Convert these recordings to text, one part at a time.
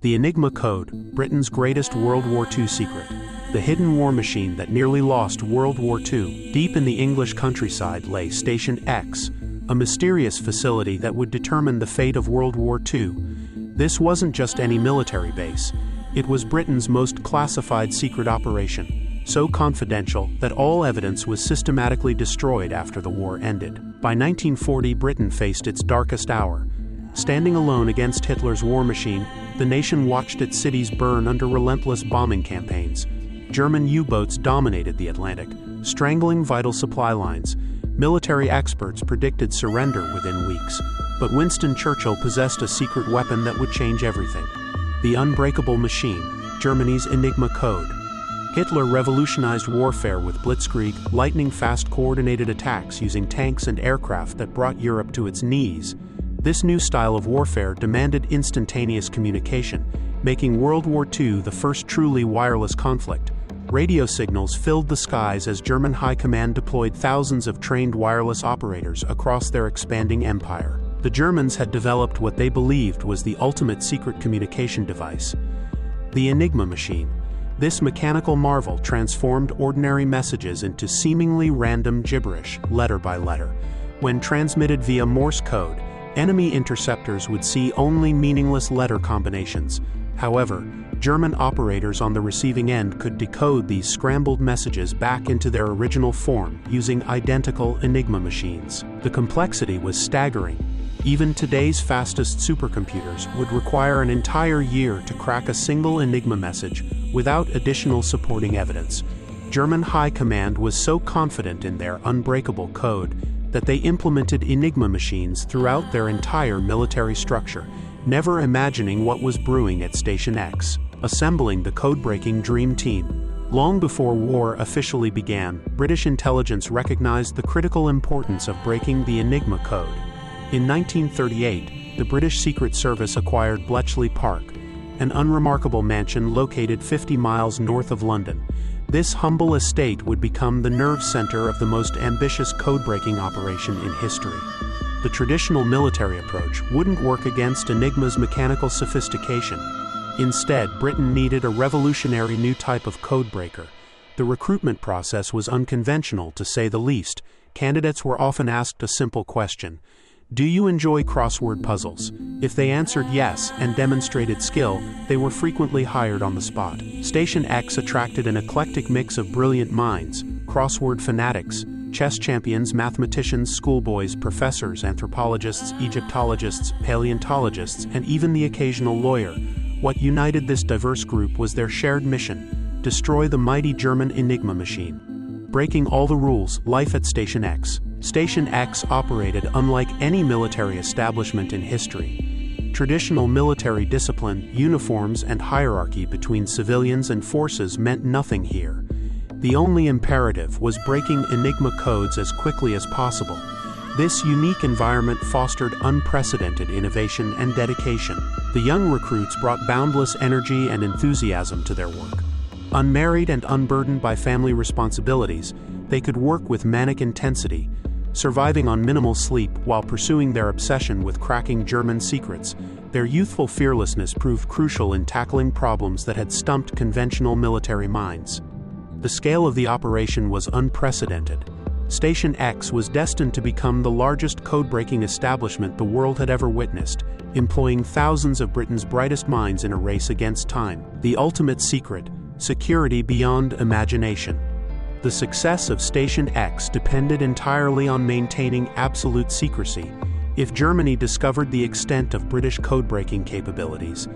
The Enigma code, Britain's greatest World War II secret. The hidden war machine that nearly lost World War II. Deep in the English countryside lay Station X, a mysterious facility that would determine the fate of World War II. This wasn't just any military base. It was Britain's most classified secret operation, so confidential that all evidence was systematically destroyed after the war ended. By 1940, Britain faced its darkest hour. Standing alone against Hitler's war machine, the nation watched its cities burn under relentless bombing campaigns. German U-boats dominated the Atlantic, strangling vital supply lines. Military experts predicted surrender within weeks, but Winston Churchill possessed a secret weapon that would change everything. The unbreakable machine, Germany's Enigma code. Hitler revolutionized warfare with blitzkrieg, lightning-fast coordinated attacks using tanks and aircraft that brought Europe to its knees. This new style of warfare demanded instantaneous communication, making World War II the first truly wireless conflict. Radio signals filled the skies as German high command deployed thousands of trained wireless operators across their expanding empire. The Germans had developed what they believed was the ultimate secret communication device. The Enigma machine. This mechanical marvel transformed ordinary messages into seemingly random gibberish, letter by letter. When transmitted via Morse code, enemy interceptors would see only meaningless letter combinations. However, German operators on the receiving end could decode these scrambled messages back into their original form using identical Enigma machines. The complexity was staggering. Even today's fastest supercomputers would require an entire year to crack a single Enigma message without additional supporting evidence. German high command was so confident in their unbreakable code that they implemented Enigma machines throughout their entire military structure, never imagining what was brewing at Station X, assembling the code-breaking dream team. Long before war officially began, British intelligence recognized the critical importance of breaking the Enigma code. In 1938, the British Secret Service acquired Bletchley Park, an unremarkable mansion located 50 miles north of London. This humble estate would become the nerve center of the most ambitious code-breaking operation in history. The traditional military approach wouldn't work against Enigma's mechanical sophistication. Instead, Britain needed a revolutionary new type of codebreaker. The recruitment process was unconventional, to say the least. Candidates were often asked a simple question: do you enjoy crossword puzzles? If they answered yes and demonstrated skill, they were frequently hired on the spot. Station X attracted an eclectic mix of brilliant minds: crossword fanatics, chess champions, mathematicians, schoolboys, professors, anthropologists, Egyptologists, paleontologists, and even the occasional lawyer. What united this diverse group was their shared mission: destroy the mighty German Enigma machine. Breaking all the rules, life at Station X. Station X operated unlike any military establishment in history. Traditional military discipline, uniforms, and hierarchy between civilians and forces meant nothing here. The only imperative was breaking Enigma codes as quickly as possible. This unique environment fostered unprecedented innovation and dedication. The young recruits brought boundless energy and enthusiasm to their work. Unmarried and unburdened by family responsibilities, they could work with manic intensity, surviving on minimal sleep while pursuing their obsession with cracking German secrets. Their youthful fearlessness proved crucial in tackling problems that had stumped conventional military minds. The scale of the operation was unprecedented. Station X was destined to become the largest code-breaking establishment the world had ever witnessed, employing thousands of Britain's brightest minds in a race against time. The ultimate secret: security beyond imagination. The success of Station X depended entirely on maintaining absolute secrecy. If Germany discovered the extent of British code-breaking capabilities,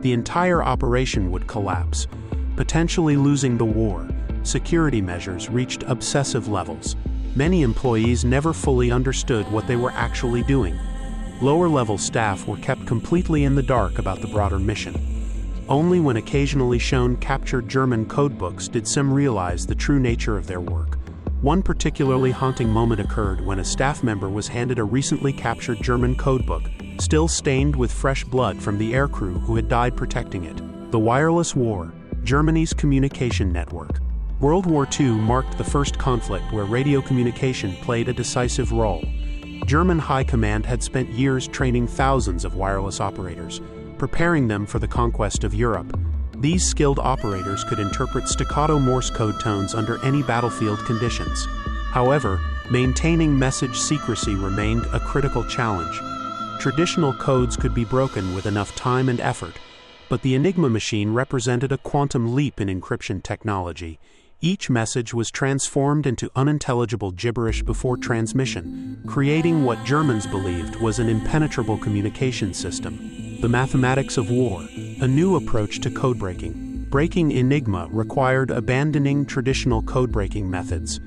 the entire operation would collapse, potentially losing the war. Security measures reached obsessive levels. Many employees never fully understood what they were actually doing. Lower-level staff were kept completely in the dark about the broader mission. Only when occasionally shown captured German codebooks did some realize the true nature of their work. One particularly haunting moment occurred when a staff member was handed a recently captured German codebook, still stained with fresh blood from the aircrew who had died protecting it. The Wireless War, Germany's communication network. World War II marked the first conflict where radio communication played a decisive role. German high command had spent years training thousands of wireless operators, preparing them for the conquest of Europe. These skilled operators could interpret staccato Morse code tones under any battlefield conditions. However, maintaining message secrecy remained a critical challenge. Traditional codes could be broken with enough time and effort, but the Enigma machine represented a quantum leap in encryption technology. Each message was transformed into unintelligible gibberish before transmission, creating what Germans believed was an impenetrable communication system. The mathematics of war, a new approach to codebreaking. Breaking Enigma required abandoning traditional codebreaking methods.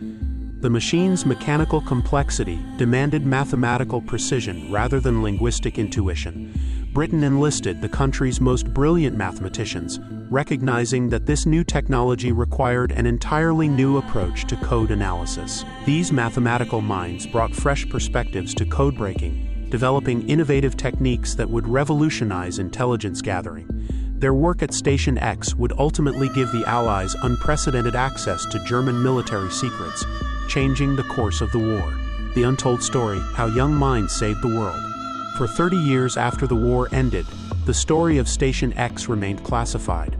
The machine's mechanical complexity demanded mathematical precision rather than linguistic intuition. Britain enlisted the country's most brilliant mathematicians, recognizing that this new technology required an entirely new approach to code analysis. These mathematical minds brought fresh perspectives to codebreaking, developing innovative techniques that would revolutionize intelligence gathering. Their work at Station X would ultimately give the Allies unprecedented access to German military secrets, changing the course of the war. The untold story, how young minds saved the world. For 30 years after the war ended, the story of Station X remained classified.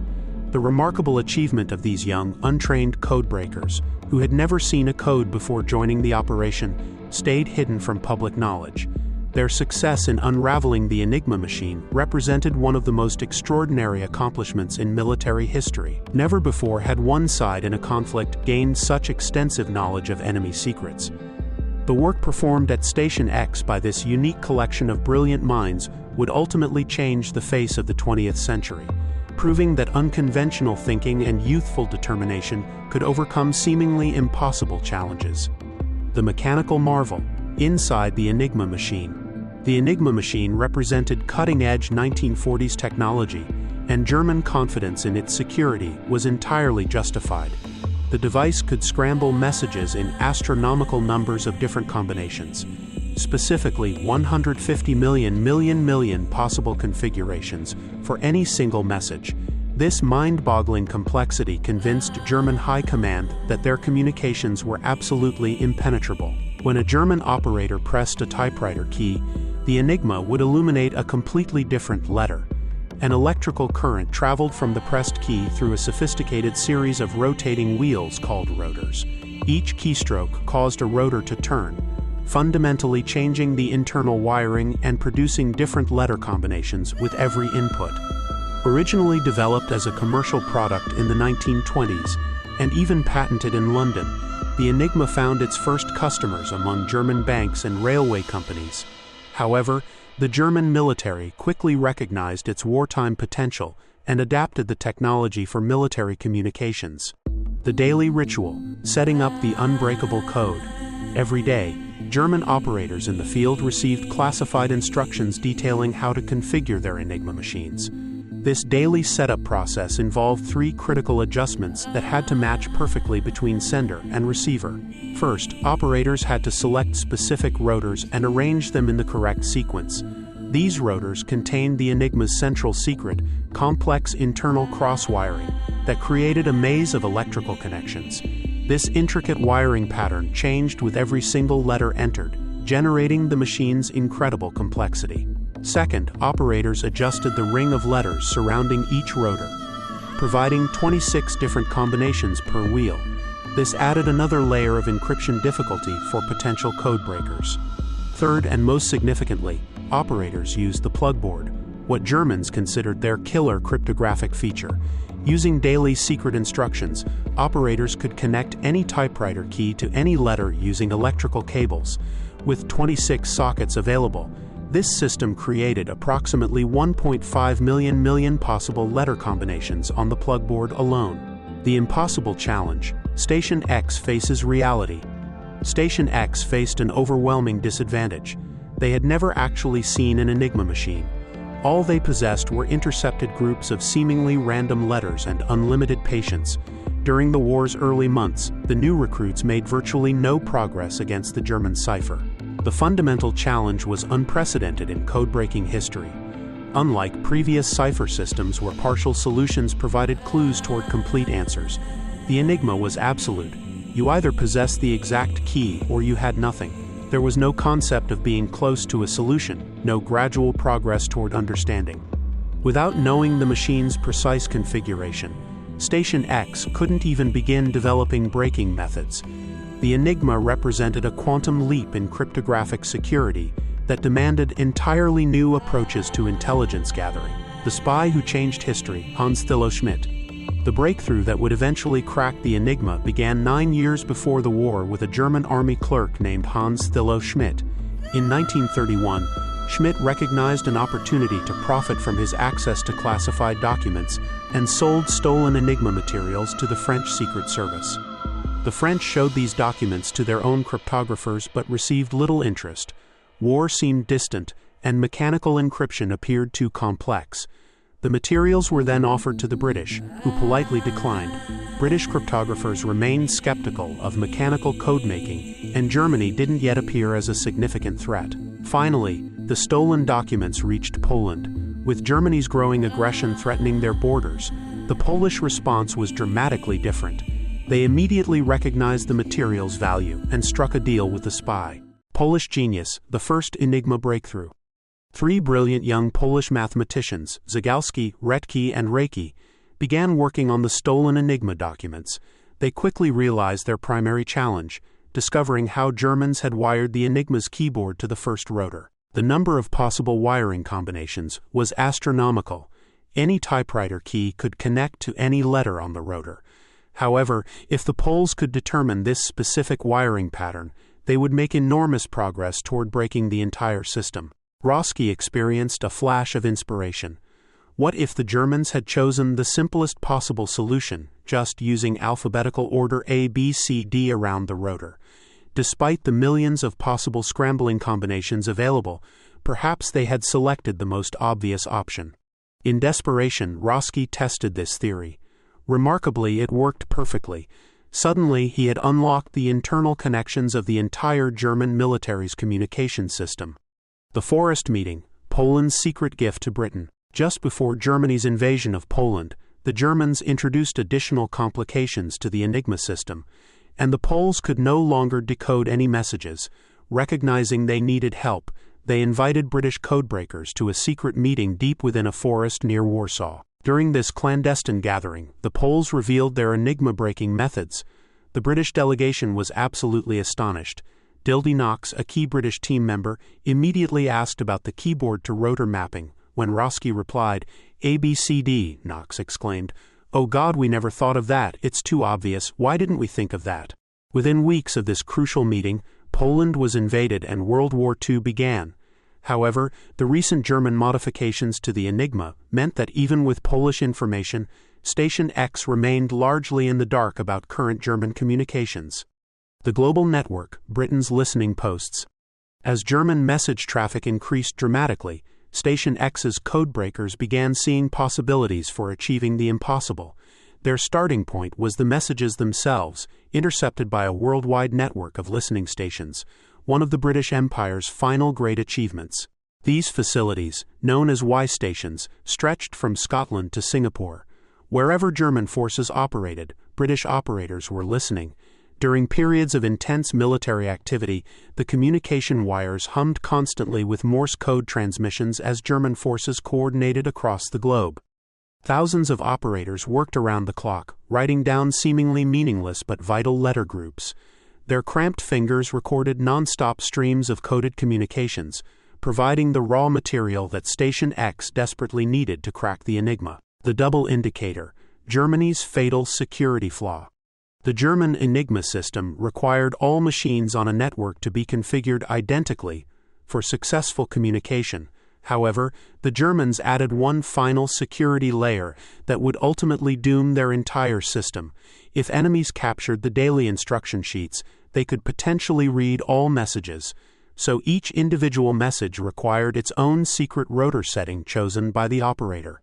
The remarkable achievement of these young, untrained codebreakers, who had never seen a code before joining the operation, stayed hidden from public knowledge. Their success in unraveling the Enigma machine represented one of the most extraordinary accomplishments in military history. Never before had one side in a conflict gained such extensive knowledge of enemy secrets. The work performed at Station X by this unique collection of brilliant minds would ultimately change the face of the 20th century, proving that unconventional thinking and youthful determination could overcome seemingly impossible challenges. The mechanical marvel inside the Enigma machine. The Enigma machine represented cutting-edge 1940s technology, and German confidence in its security was entirely justified. The device could scramble messages in astronomical numbers of different combinations, specifically 150 million possible configurations for any single message. This mind-boggling complexity convinced German high command that their communications were absolutely impenetrable. When a German operator pressed a typewriter key, the Enigma would illuminate a completely different letter. An electrical current traveled from the pressed key through a sophisticated series of rotating wheels called rotors. Each keystroke caused a rotor to turn, fundamentally changing the internal wiring and producing different letter combinations with every input. Originally developed as a commercial product in the 1920s and even patented in London, the Enigma found its first customers among German banks and railway companies. However, the German military quickly recognized its wartime potential and adapted the technology for military communications. The daily ritual, setting up the unbreakable code. Every day, German operators in the field received classified instructions detailing how to configure their Enigma machines. This daily setup process involved 3 critical adjustments that had to match perfectly between sender and receiver. First, operators had to select specific rotors and arrange them in the correct sequence. These rotors contained the Enigma's central secret, complex internal cross-wiring, that created a maze of electrical connections. This intricate wiring pattern changed with every single letter entered, generating the machine's incredible complexity. Second, operators adjusted the ring of letters surrounding each rotor, providing 26 different combinations per wheel. This added another layer of encryption difficulty for potential codebreakers. Third, and most significantly, operators used the plugboard, what Germans considered their killer cryptographic feature. Using daily secret instructions, operators could connect any typewriter key to any letter using electrical cables. With 26 sockets available, this system created approximately 1.5 million possible letter combinations on the plugboard alone. The impossible challenge. Station X faces reality. Station X faced an overwhelming disadvantage. They had never actually seen an Enigma machine. All they possessed were intercepted groups of seemingly random letters and unlimited patience. During the war's early months, the new recruits made virtually no progress against the German cipher. The fundamental challenge was unprecedented in code-breaking history. Unlike previous cipher systems where partial solutions provided clues toward complete answers, the Enigma was absolute. You either possessed the exact key or you had nothing. There was no concept of being close to a solution, no gradual progress toward understanding. Without knowing the machine's precise configuration, Station X couldn't even begin developing breaking methods. The Enigma represented a quantum leap in cryptographic security that demanded entirely new approaches to intelligence gathering. The spy who changed history, Hans Thilo Schmidt. The breakthrough that would eventually crack the Enigma began 9 years before the war with a German army clerk named Hans Thilo Schmidt. In 1931, Schmidt recognized an opportunity to profit from his access to classified documents and sold stolen Enigma materials to the French Secret Service. The French showed these documents to their own cryptographers but received little interest. War seemed distant, and mechanical encryption appeared too complex. The materials were then offered to the British, who politely declined. British cryptographers remained skeptical of mechanical code-making, and Germany didn't yet appear as a significant threat. Finally, the stolen documents reached Poland. With Germany's growing aggression threatening their borders, the Polish response was dramatically different. They immediately recognized the material's value and struck a deal with the spy. Polish genius, the first Enigma breakthrough. 3 brilliant young Polish mathematicians, Zagalski, Retke, and Reiki, began working on the stolen Enigma documents. They quickly realized their primary challenge, discovering how Germans had wired the Enigma's keyboard to the first rotor. The number of possible wiring combinations was astronomical. Any typewriter key could connect to any letter on the rotor. However, if the Poles could determine this specific wiring pattern, they would make enormous progress toward breaking the entire system. Roski experienced a flash of inspiration. What if the Germans had chosen the simplest possible solution, just using alphabetical order A, B, C, D around the rotor? Despite the millions of possible scrambling combinations available, perhaps they had selected the most obvious option. In desperation, Roski tested this theory. Remarkably, it worked perfectly. Suddenly, he had unlocked the internal connections of the entire German military's communication system. The Forest Meeting, Poland's secret gift to Britain. Just before Germany's invasion of Poland, the Germans introduced additional complications to the Enigma system, and the Poles could no longer decode any messages. Recognizing they needed help, they invited British codebreakers to a secret meeting deep within a forest near Warsaw. During this clandestine gathering, the Poles revealed their Enigma-breaking methods. The British delegation was absolutely astonished. Dildy Knox, a key British team member, immediately asked about the keyboard-to-rotor mapping. When Roski replied, "ABCD," Knox exclaimed, "Oh God, we never thought of that. It's too obvious. Why didn't we think of that?" Within weeks of this crucial meeting, Poland was invaded and World War II began. However, the recent German modifications to the Enigma meant that even with Polish information, Station X remained largely in the dark about current German communications. The global network, Britain's listening posts. As German message traffic increased dramatically, Station X's codebreakers began seeing possibilities for achieving the impossible. Their starting point was the messages themselves, intercepted by a worldwide network of listening stations, one of the British Empire's final great achievements. These facilities, known as Y stations, stretched from Scotland to Singapore. Wherever German forces operated, British operators were listening. During periods of intense military activity, the communication wires hummed constantly with Morse code transmissions as German forces coordinated across the globe. Thousands of operators worked around the clock, writing down seemingly meaningless but vital letter groups. Their cramped fingers recorded non-stop streams of coded communications, providing the raw material that Station X desperately needed to crack the Enigma. The double indicator, Germany's fatal security flaw. The German Enigma system required all machines on a network to be configured identically for successful communication. However, the Germans added one final security layer that would ultimately doom their entire system. If enemies captured the daily instruction sheets, they could potentially read all messages. So each individual message required its own secret rotor setting chosen by the operator.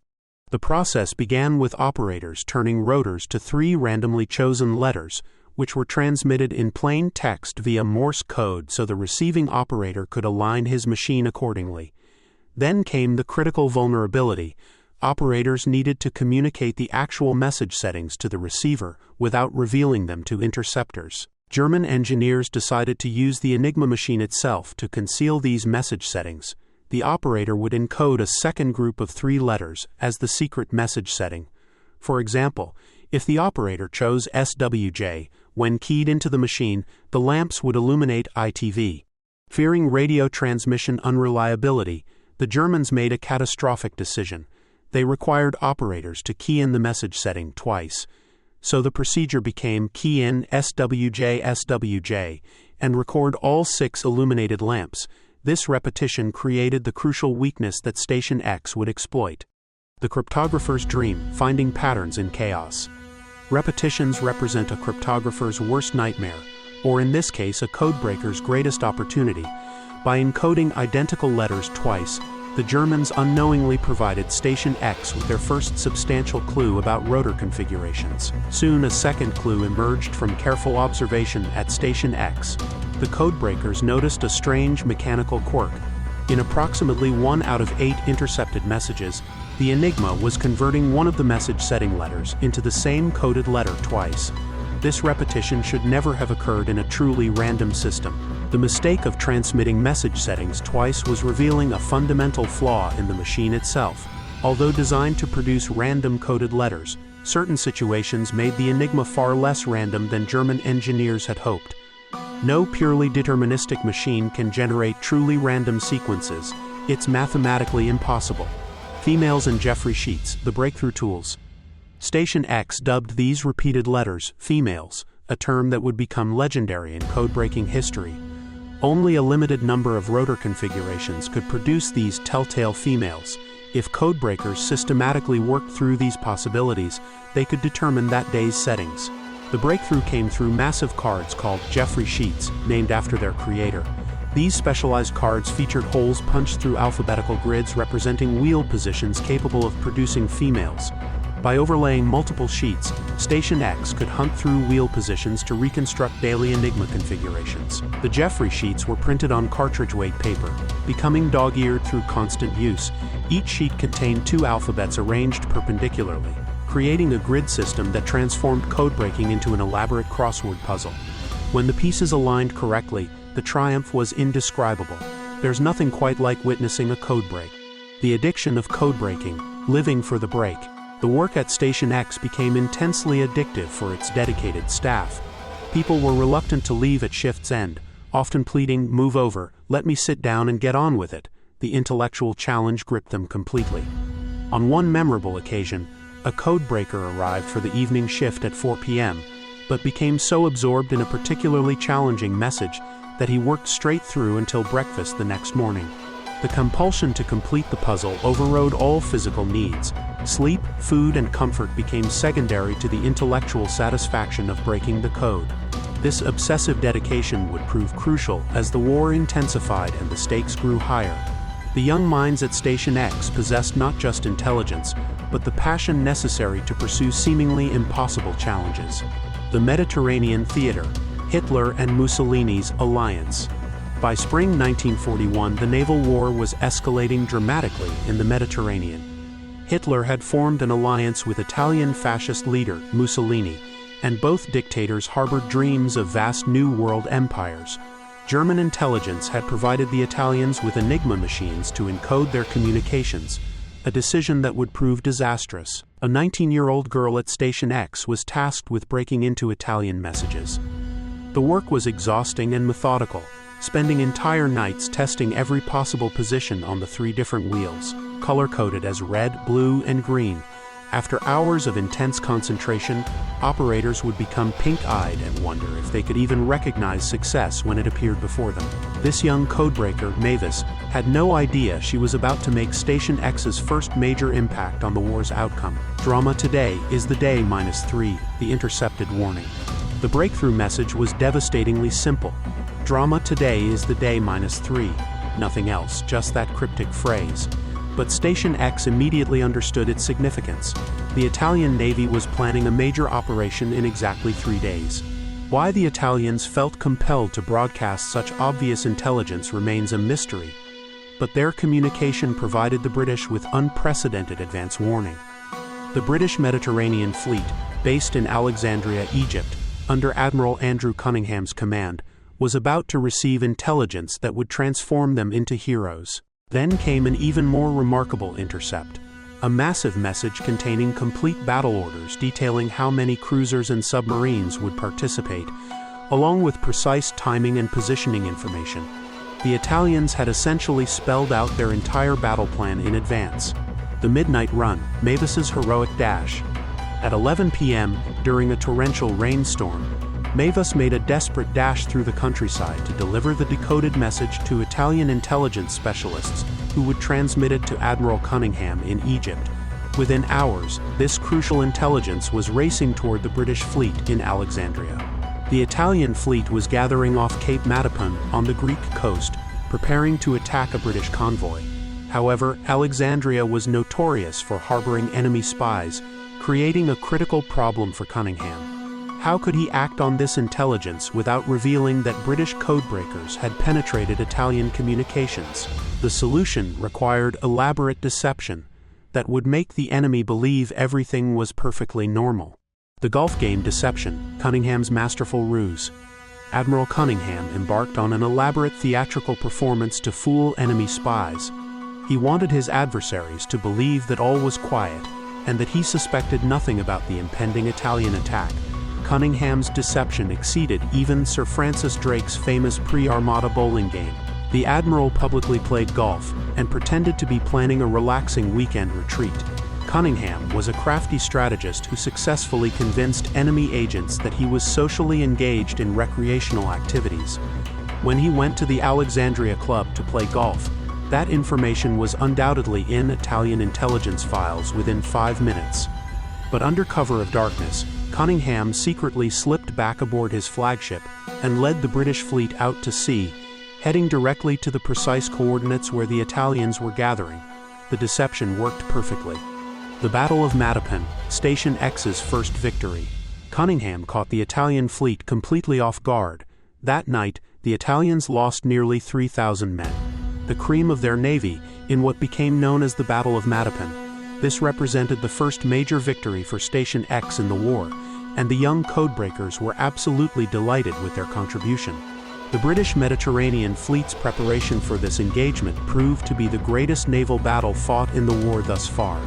The process began with operators turning rotors to 3 randomly chosen letters, which were transmitted in plain text via Morse code so the receiving operator could align his machine accordingly. Then came the critical vulnerability. Operators needed to communicate the actual message settings to the receiver without revealing them to interceptors. German engineers decided to use the Enigma machine itself to conceal these message settings. the operator would encode a second group of 3 letters as the secret message setting. For example, if the operator chose SWJ, when keyed into the machine, the lamps would illuminate ITV. Fearing radio transmission unreliability, the Germans made a catastrophic decision. They required operators to key in the message setting twice. So the procedure became key in SWJ SWJ and record all 6 illuminated lamps. This repetition created the crucial weakness that Station X would exploit. The cryptographer's dream, finding patterns in chaos. Repetitions represent a cryptographer's worst nightmare, or in this case a codebreaker's greatest opportunity. By encoding identical letters twice, the Germans unknowingly provided Station X with their first substantial clue about rotor configurations. Soon a second clue emerged from careful observation at Station X. The codebreakers noticed a strange mechanical quirk. In approximately 1 out of 8 intercepted messages, the Enigma was converting one of the message setting letters into the same coded letter twice. This repetition should never have occurred in a truly random system. The mistake of transmitting message settings twice was revealing a fundamental flaw in the machine itself. Although designed to produce random coded letters, certain situations made the Enigma far less random than German engineers had hoped. No purely deterministic machine can generate truly random sequences. It's mathematically impossible. Females and Jeffrey sheets, the breakthrough tools. Station X dubbed these repeated letters females, a term that would become legendary in codebreaking history. Only a limited number of rotor configurations could produce these telltale females. If codebreakers systematically worked through these possibilities, they could determine that day's settings. The breakthrough came through massive cards called Jeffrey sheets, named after their creator. These specialized cards featured holes punched through alphabetical grids representing wheel positions capable of producing females. By overlaying multiple sheets, Station X could hunt through wheel positions to reconstruct daily Enigma configurations. The Jeffrey sheets were printed on cartridge-weight paper, becoming dog-eared through constant use. Each sheet contained 2 alphabets arranged perpendicularly, creating a grid system that transformed codebreaking into an elaborate crossword puzzle. When the pieces aligned correctly, the triumph was indescribable. There's nothing quite like witnessing a codebreak. The addiction of codebreaking, living for the break. The work at Station X became intensely addictive for its dedicated staff. People were reluctant to leave at shift's end, often pleading, "Move over, let me sit down and get on with it." The intellectual challenge gripped them completely. On one memorable occasion, a codebreaker arrived for the evening shift at 4 p.m., but became so absorbed in a particularly challenging message that he worked straight through until breakfast the next morning. The compulsion to complete the puzzle overrode all physical needs. Sleep, food, and comfort became secondary to the intellectual satisfaction of breaking the code. This obsessive dedication would prove crucial as the war intensified and the stakes grew higher. The young minds at Station X possessed not just intelligence, but the passion necessary to pursue seemingly impossible challenges. The Mediterranean theater, Hitler and Mussolini's alliance. By spring 1941, the naval war was escalating dramatically in the Mediterranean. Hitler had formed an alliance with Italian fascist leader Mussolini, and both dictators harbored dreams of vast new world empires. German intelligence had provided the Italians with Enigma machines to encode their communications, a decision that would prove disastrous. A 19-year-old girl at Station X was tasked with breaking into Italian messages. The work was exhausting and methodical, spending entire nights testing every possible position on the 3 different wheels, color-coded as red, blue, and green. After hours of intense concentration, operators would become pink-eyed and wonder if they could even recognize success when it appeared before them. This young codebreaker, Mavis, had no idea she was about to make Station X's first major impact on the war's outcome. Drama today is the day -3, the intercepted warning. The breakthrough message was devastatingly simple. Drama today is the day -3. Nothing else, just that cryptic phrase. But Station X immediately understood its significance. The Italian Navy was planning a major operation in exactly 3 days. Why the Italians felt compelled to broadcast such obvious intelligence remains a mystery, but their communication provided the British with unprecedented advance warning. The British Mediterranean Fleet, based in Alexandria, Egypt, under Admiral Andrew Cunningham's command, was about to receive intelligence that would transform them into heroes. Then came an even more remarkable intercept. A massive message containing complete battle orders detailing how many cruisers and submarines would participate, along with precise timing and positioning information. The Italians had essentially spelled out their entire battle plan in advance. The midnight run, Mavis's heroic dash. At 11 p.m., during a torrential rainstorm, Mavis made a desperate dash through the countryside to deliver the decoded message to Italian intelligence specialists who would transmit it to Admiral Cunningham in Egypt. Within hours, this crucial intelligence was racing toward the British fleet in Alexandria. The Italian fleet was gathering off Cape Matapon on the Greek coast, preparing to attack a British convoy. However, Alexandria was notorious for harboring enemy spies, creating a critical problem for Cunningham. How could he act on this intelligence without revealing that British codebreakers had penetrated Italian communications? The solution required elaborate deception that would make the enemy believe everything was perfectly normal. The golf game Deception, Cunningham's masterful ruse. Admiral Cunningham embarked on an elaborate theatrical performance to fool enemy spies. He wanted his adversaries to believe that all was quiet and that he suspected nothing about the impending Italian attack. Cunningham's deception exceeded even Sir Francis Drake's famous pre-Armada bowling game. The Admiral publicly played golf and pretended to be planning a relaxing weekend retreat. Cunningham was a crafty strategist who successfully convinced enemy agents that he was socially engaged in recreational activities. When he went to the Alexandria Club to play golf, that information was undoubtedly in Italian intelligence files within 5 minutes. But under cover of darkness, Cunningham secretly slipped back aboard his flagship and led the British fleet out to sea, heading directly to the precise coordinates where the Italians were gathering. The deception worked perfectly. The Battle of Matapon, Station X's first victory. Cunningham caught the Italian fleet completely off guard. That night, the Italians lost nearly 3,000 men, the cream of their navy, in what became known as the Battle of Matapon. This represented the first major victory for Station X in the war, and the young codebreakers were absolutely delighted with their contribution. The British Mediterranean fleet's preparation for this engagement proved to be the greatest naval battle fought in the war thus far.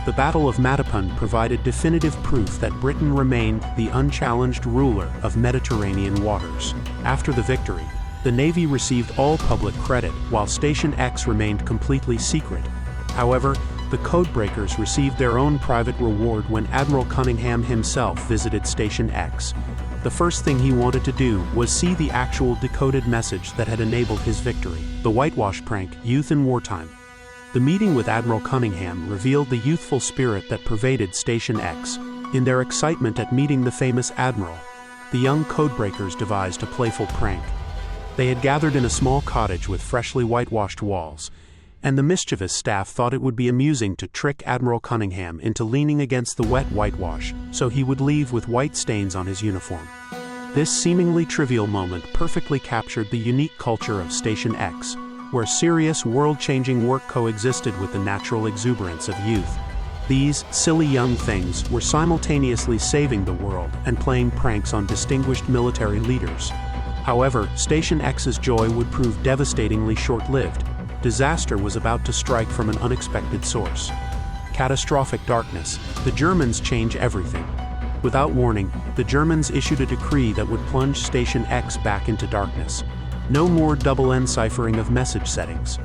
The Battle of Matapon provided definitive proof that Britain remained the unchallenged ruler of Mediterranean waters. After the victory, the Navy received all public credit, while Station X remained completely secret. However, the codebreakers received their own private reward when Admiral Cunningham himself visited Station X. The first thing he wanted to do was see the actual decoded message that had enabled his victory. The whitewash prank, Youth in Wartime. The meeting with Admiral Cunningham revealed the youthful spirit that pervaded Station X. In their excitement at meeting the famous Admiral, the young codebreakers devised a playful prank. They had gathered in a small cottage with freshly whitewashed walls, and the mischievous staff thought it would be amusing to trick Admiral Cunningham into leaning against the wet whitewash so he would leave with white stains on his uniform. This seemingly trivial moment perfectly captured the unique culture of Station X, where serious, world-changing work coexisted with the natural exuberance of youth. These silly young things were simultaneously saving the world and playing pranks on distinguished military leaders. However, Station X's joy would prove devastatingly short-lived. Disaster was about to strike from an unexpected source. Catastrophic darkness. The Germans change everything. Without warning, the Germans issued a decree that would plunge Station X back into darkness. No more double enciphering of message settings.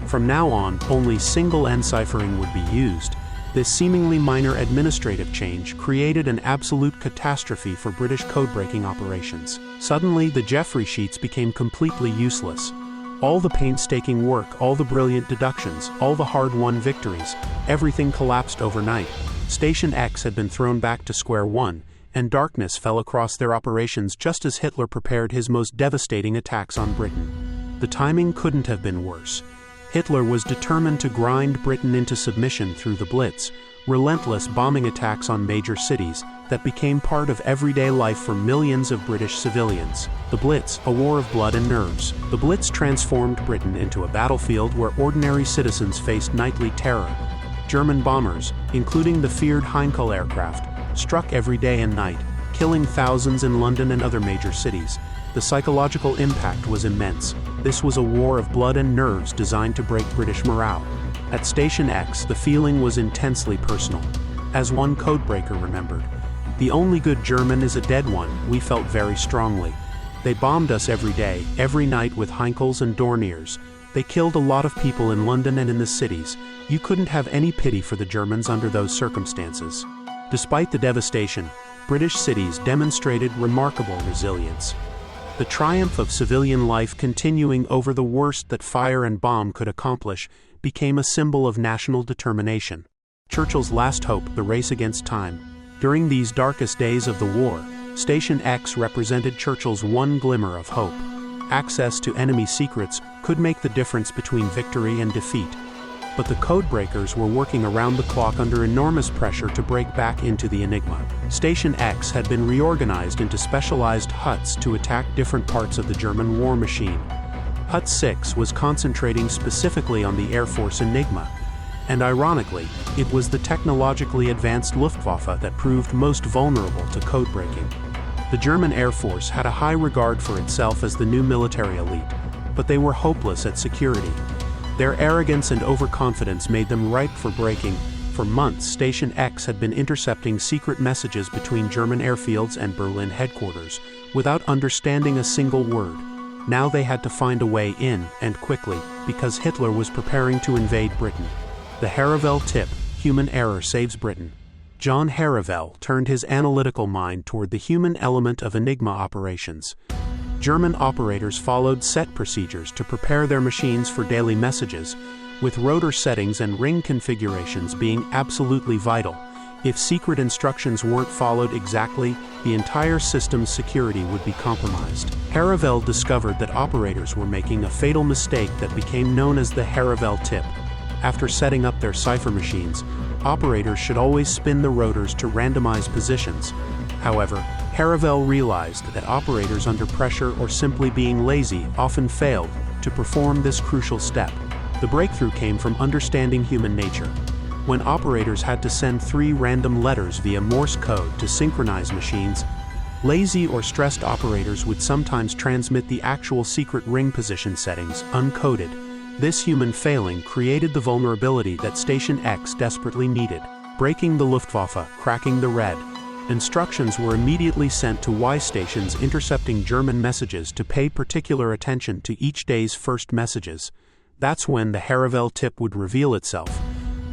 From now on, only single enciphering would be used. This seemingly minor administrative change created an absolute catastrophe for British code-breaking operations. Suddenly, the Geoffrey sheets became completely useless. All the painstaking work, all the brilliant deductions, all the hard-won victories, everything collapsed overnight. Station X had been thrown back to square one, and darkness fell across their operations just as Hitler prepared his most devastating attacks on Britain. The timing couldn't have been worse. Hitler was determined to grind Britain into submission through the Blitz, relentless bombing attacks on major cities that became part of everyday life for millions of British civilians. The Blitz, a war of blood and nerves. The Blitz transformed Britain into a battlefield where ordinary citizens faced nightly terror. German bombers, including the feared Heinkel aircraft, struck every day and night, killing thousands in London and other major cities. The psychological impact was immense. This was a war of blood and nerves designed to break British morale. At Station X, the feeling was intensely personal. As one codebreaker remembered, "The only good German is a dead one," we felt very strongly. They bombed us every day, every night with Heinkels and Dorniers. They killed a lot of people in London and in the cities. You couldn't have any pity for the Germans under those circumstances. Despite the devastation, British cities demonstrated remarkable resilience. The triumph of civilian life continuing over the worst that fire and bomb could accomplish became a symbol of national determination. Churchill's last hope, the race against time. During these darkest days of the war, Station X represented Churchill's one glimmer of hope. Access to enemy secrets could make the difference between victory and defeat. But the codebreakers were working around the clock under enormous pressure to break back into the Enigma. Station X had been reorganized into specialized huts to attack different parts of the German war machine. Hut 6 was concentrating specifically on the Air Force Enigma, and ironically, it was the technologically advanced Luftwaffe that proved most vulnerable to codebreaking. The German Air Force had a high regard for itself as the new military elite, but they were hopeless at security. Their arrogance and overconfidence made them ripe for breaking. For months, Station X had been intercepting secret messages between German airfields and Berlin headquarters, without understanding a single word. Now they had to find a way in, and quickly, because Hitler was preparing to invade Britain. The Haravel tip, "Human error saves Britain." John Haravel turned his analytical mind toward the human element of Enigma operations. German operators followed set procedures to prepare their machines for daily messages, with rotor settings and ring configurations being absolutely vital. If secret instructions weren't followed exactly, the entire system's security would be compromised. Haravel discovered that operators were making a fatal mistake that became known as the Haravel tip. After setting up their cipher machines, operators should always spin the rotors to randomize positions. However, Haravel realized that operators under pressure or simply being lazy often failed to perform this crucial step. The breakthrough came from understanding human nature. When operators had to send 3 random letters via Morse code to synchronize machines, lazy or stressed operators would sometimes transmit the actual secret ring position settings uncoded. This human failing created the vulnerability that Station X desperately needed. Breaking the Luftwaffe, cracking the red. Instructions were immediately sent to Y stations intercepting German messages to pay particular attention to each day's first messages. That's when the Haravel tip would reveal itself.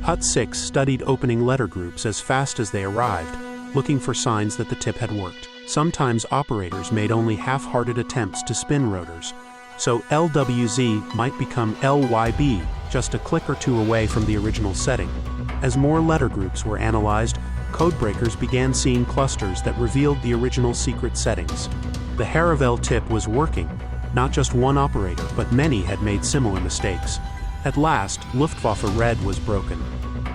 Hut 6 studied opening letter groups as fast as they arrived, looking for signs that the tip had worked. Sometimes operators made only half-hearted attempts to spin rotors, so LWZ might become LYB, just a click or two away from the original setting. As more letter groups were analyzed, codebreakers began seeing clusters that revealed the original secret settings. The Haravel tip was working. Not just one operator, but many had made similar mistakes. At last, Luftwaffe Red was broken.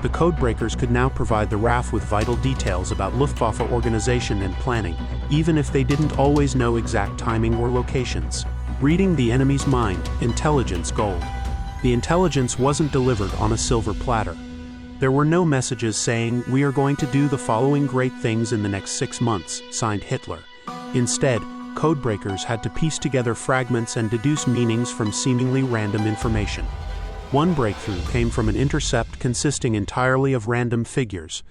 The codebreakers could now provide the RAF with vital details about Luftwaffe organization and planning, even if they didn't always know exact timing or locations. Reading the enemy's mind, intelligence gold. The intelligence wasn't delivered on a silver platter. There were no messages saying, "We are going to do the following great things in the next 6 months," signed Hitler. Instead, codebreakers had to piece together fragments and deduce meanings from seemingly random information. One breakthrough came from an intercept consisting entirely of random figures.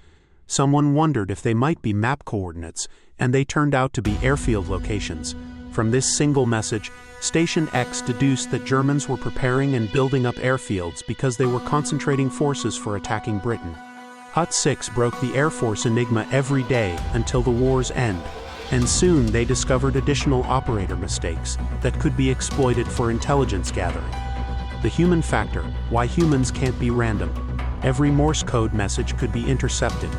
Someone wondered if they might be map coordinates, and they turned out to be airfield locations. From this single message, Station X deduced that Germans were preparing and building up airfields because they were concentrating forces for attacking Britain. Hut 6 broke the Air Force Enigma every day until the war's end, and soon they discovered additional operator mistakes that could be exploited for intelligence gathering. The human factor, why humans can't be random. Every Morse code message could be intercepted,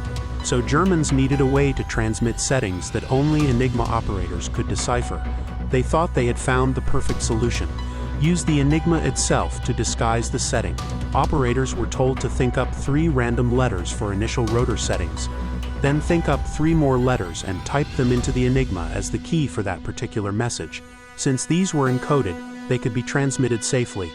so Germans needed a way to transmit settings that only Enigma operators could decipher. They thought they had found the perfect solution. Use the Enigma itself to disguise the setting. Operators were told to think up 3 random letters for initial rotor settings. Then think up 3 more letters and type them into the Enigma as the key for that particular message. Since these were encoded, they could be transmitted safely.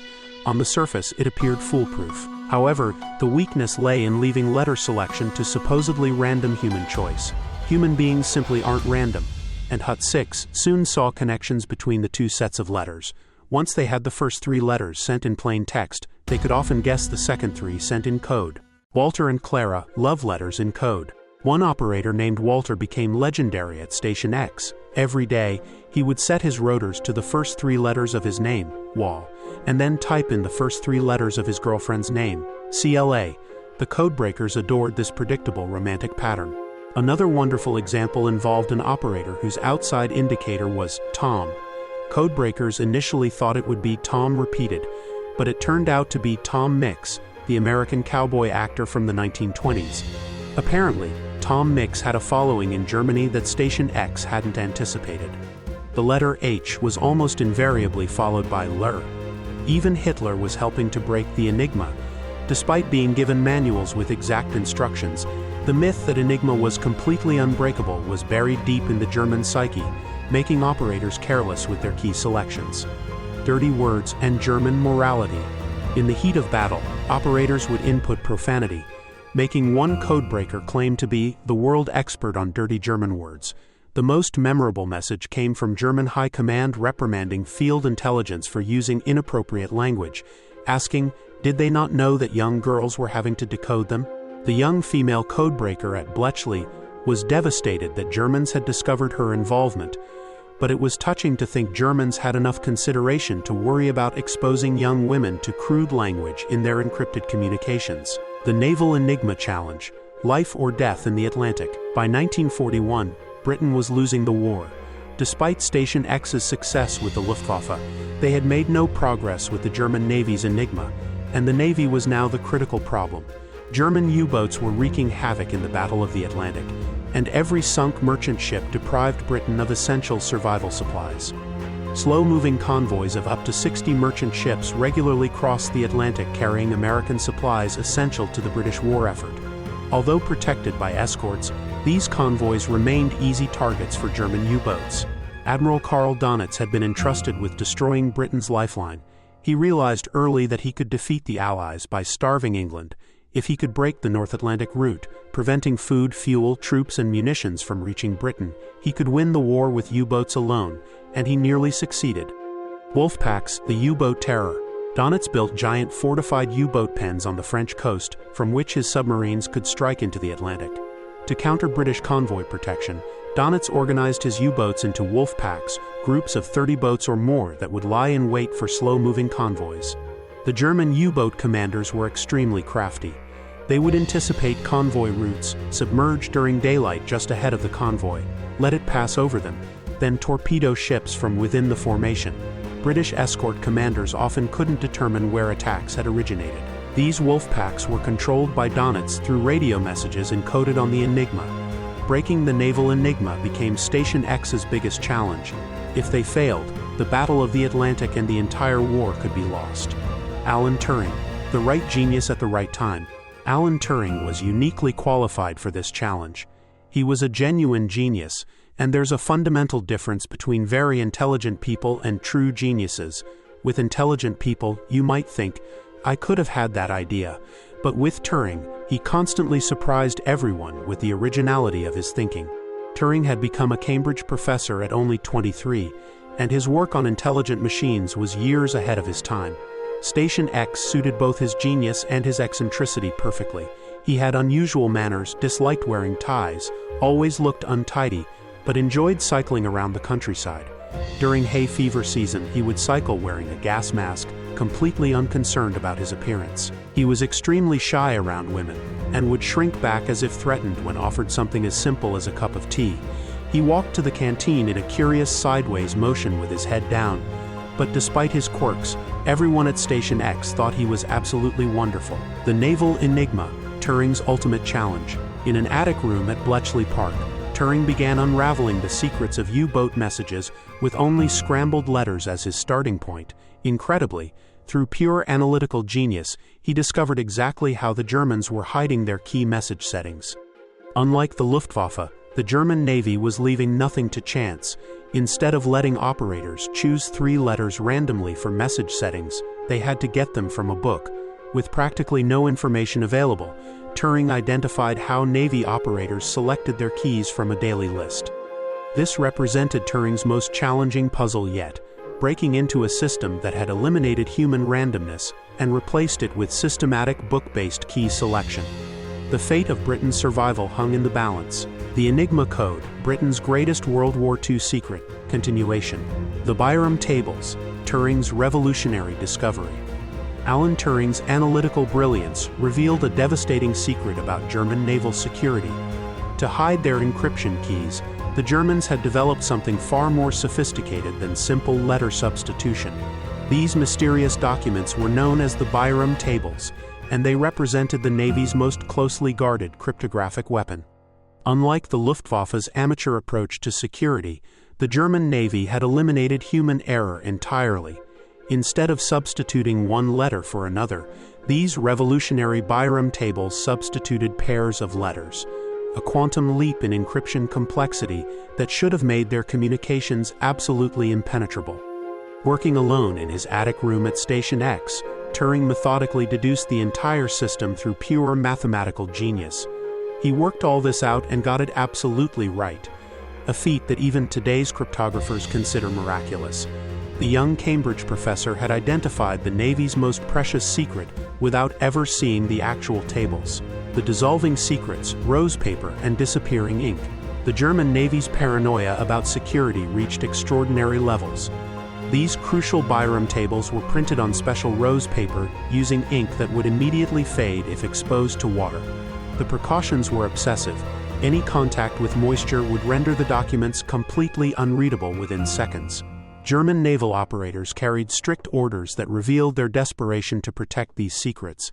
On the surface, it appeared foolproof. However, the weakness lay in leaving letter selection to supposedly random human choice. Human beings simply aren't random, and Hut 6 soon saw connections between the 2 sets of letters. Once they had the first 3 letters sent in plain text, they could often guess the second 3 sent in code. Walter and Clara, love letters in code. One operator named Walter became legendary at Station X. Every day, he would set his rotors to the first 3 letters of his name, Wall, and then type in the first 3 letters of his girlfriend's name, CLA. The codebreakers adored this predictable romantic pattern. Another wonderful example involved an operator whose outside indicator was Tom. Codebreakers initially thought it would be Tom repeated, but it turned out to be Tom Mix, the American cowboy actor from the 1920s. Apparently, Tom Mix had a following in Germany that Station X hadn't anticipated. The letter H was almost invariably followed by Ler. Even Hitler was helping to break the Enigma. Despite being given manuals with exact instructions, the myth that Enigma was completely unbreakable was buried deep in the German psyche, making operators careless with their key selections. Dirty words and German morality. In the heat of battle, operators would input profanity, making one codebreaker claim to be the world expert on dirty German words. The most memorable message came from German High Command reprimanding field intelligence for using inappropriate language, asking, did they not know that young girls were having to decode them? The young female codebreaker at Bletchley was devastated that Germans had discovered her involvement, but it was touching to think Germans had enough consideration to worry about exposing young women to crude language in their encrypted communications. The Naval Enigma Challenge, life or death in the Atlantic. By 1941, Britain was losing the war. Despite Station X's success with the Luftwaffe, they had made no progress with the German Navy's Enigma, and the Navy was now the critical problem. German U-boats were wreaking havoc in the Battle of the Atlantic, and every sunk merchant ship deprived Britain of essential survival supplies. Slow-moving convoys of up to 60 merchant ships regularly crossed the Atlantic carrying American supplies essential to the British war effort. Although protected by escorts, these convoys remained easy targets for German U-boats. Admiral Karl Donitz had been entrusted with destroying Britain's lifeline. He realized early that he could defeat the Allies by starving England if he could break the North Atlantic route, preventing food, fuel, troops, and munitions from reaching Britain. He could win the war with U-boats alone, and he nearly succeeded. Wolfpacks, the U-boat terror. Donitz built giant fortified U-boat pens on the French coast, from which his submarines could strike into the Atlantic. To counter British convoy protection, Donitz organized his U-boats into wolf packs, groups of 30 boats or more that would lie in wait for slow-moving convoys. The German U-boat commanders were extremely crafty. They would anticipate convoy routes, submerge during daylight just ahead of the convoy, let it pass over them, then torpedo ships from within the formation. British escort commanders often couldn't determine where attacks had originated. These wolf packs were controlled by Donitz through radio messages encoded on the Enigma. Breaking the naval Enigma became Station X's biggest challenge. If they failed, the Battle of the Atlantic and the entire war could be lost. Alan Turing, the right genius at the right time. Alan Turing was uniquely qualified for this challenge. He was a genuine genius, and there's a fundamental difference between very intelligent people and true geniuses. With intelligent people, you might think, I could have had that idea. But with Turing, he constantly surprised everyone with the originality of his thinking. Turing had become a Cambridge professor at only 23, and his work on intelligent machines was years ahead of his time. Station X suited both his genius and his eccentricity perfectly. He had unusual manners, disliked wearing ties, always looked untidy, but enjoyed cycling around the countryside. During hay fever season, he would cycle wearing a gas mask, completely unconcerned about his appearance. He was extremely shy around women, and would shrink back as if threatened when offered something as simple as a cup of tea. He walked to the canteen in a curious sideways motion with his head down, but despite his quirks, everyone at Station X thought he was absolutely wonderful. The Naval Enigma, Turing's ultimate challenge. In an attic room at Bletchley Park, Turing began unraveling the secrets of U-boat messages with only scrambled letters as his starting point. Incredibly, through pure analytical genius, he discovered exactly how the Germans were hiding their key message settings. Unlike the Luftwaffe, the German Navy was leaving nothing to chance. Instead of letting operators choose 3 letters randomly for message settings, they had to get them from a book. With practically no information available, Turing identified how Navy operators selected their keys from a daily list. This represented Turing's most challenging puzzle yet. breaking into a system that had eliminated human randomness and replaced it with systematic book-based key selection. The fate of Britain's survival hung in the balance. The Enigma Code, Britain's greatest World War II secret, continuation. The Byram Tables, Turing's revolutionary discovery. Alan Turing's analytical brilliance revealed a devastating secret about German naval security. To hide their encryption keys, the Germans had developed something far more sophisticated than simple letter substitution. These mysterious documents were known as the Byram Tables, and they represented the Navy's most closely guarded cryptographic weapon. Unlike the Luftwaffe's amateur approach to security, the German Navy had eliminated human error entirely. Instead of substituting one letter for another, these revolutionary Byram tables substituted pairs of letters, a quantum leap in encryption complexity that should have made their communications absolutely impenetrable. Working alone in his attic room at Station X, Turing methodically deduced the entire system through pure mathematical genius. He worked all this out and got it absolutely right, a feat that even today's cryptographers consider miraculous. The young Cambridge professor had identified the Navy's most precious secret without ever seeing the actual tables. The dissolving secrets, rose paper, and disappearing ink. The German Navy's paranoia about security reached extraordinary levels. These crucial Byram tables were printed on special rose paper using ink that would immediately fade if exposed to water. The precautions were obsessive. Any contact with moisture would render the documents completely unreadable within seconds. German naval operators carried strict orders that revealed their desperation to protect these secrets.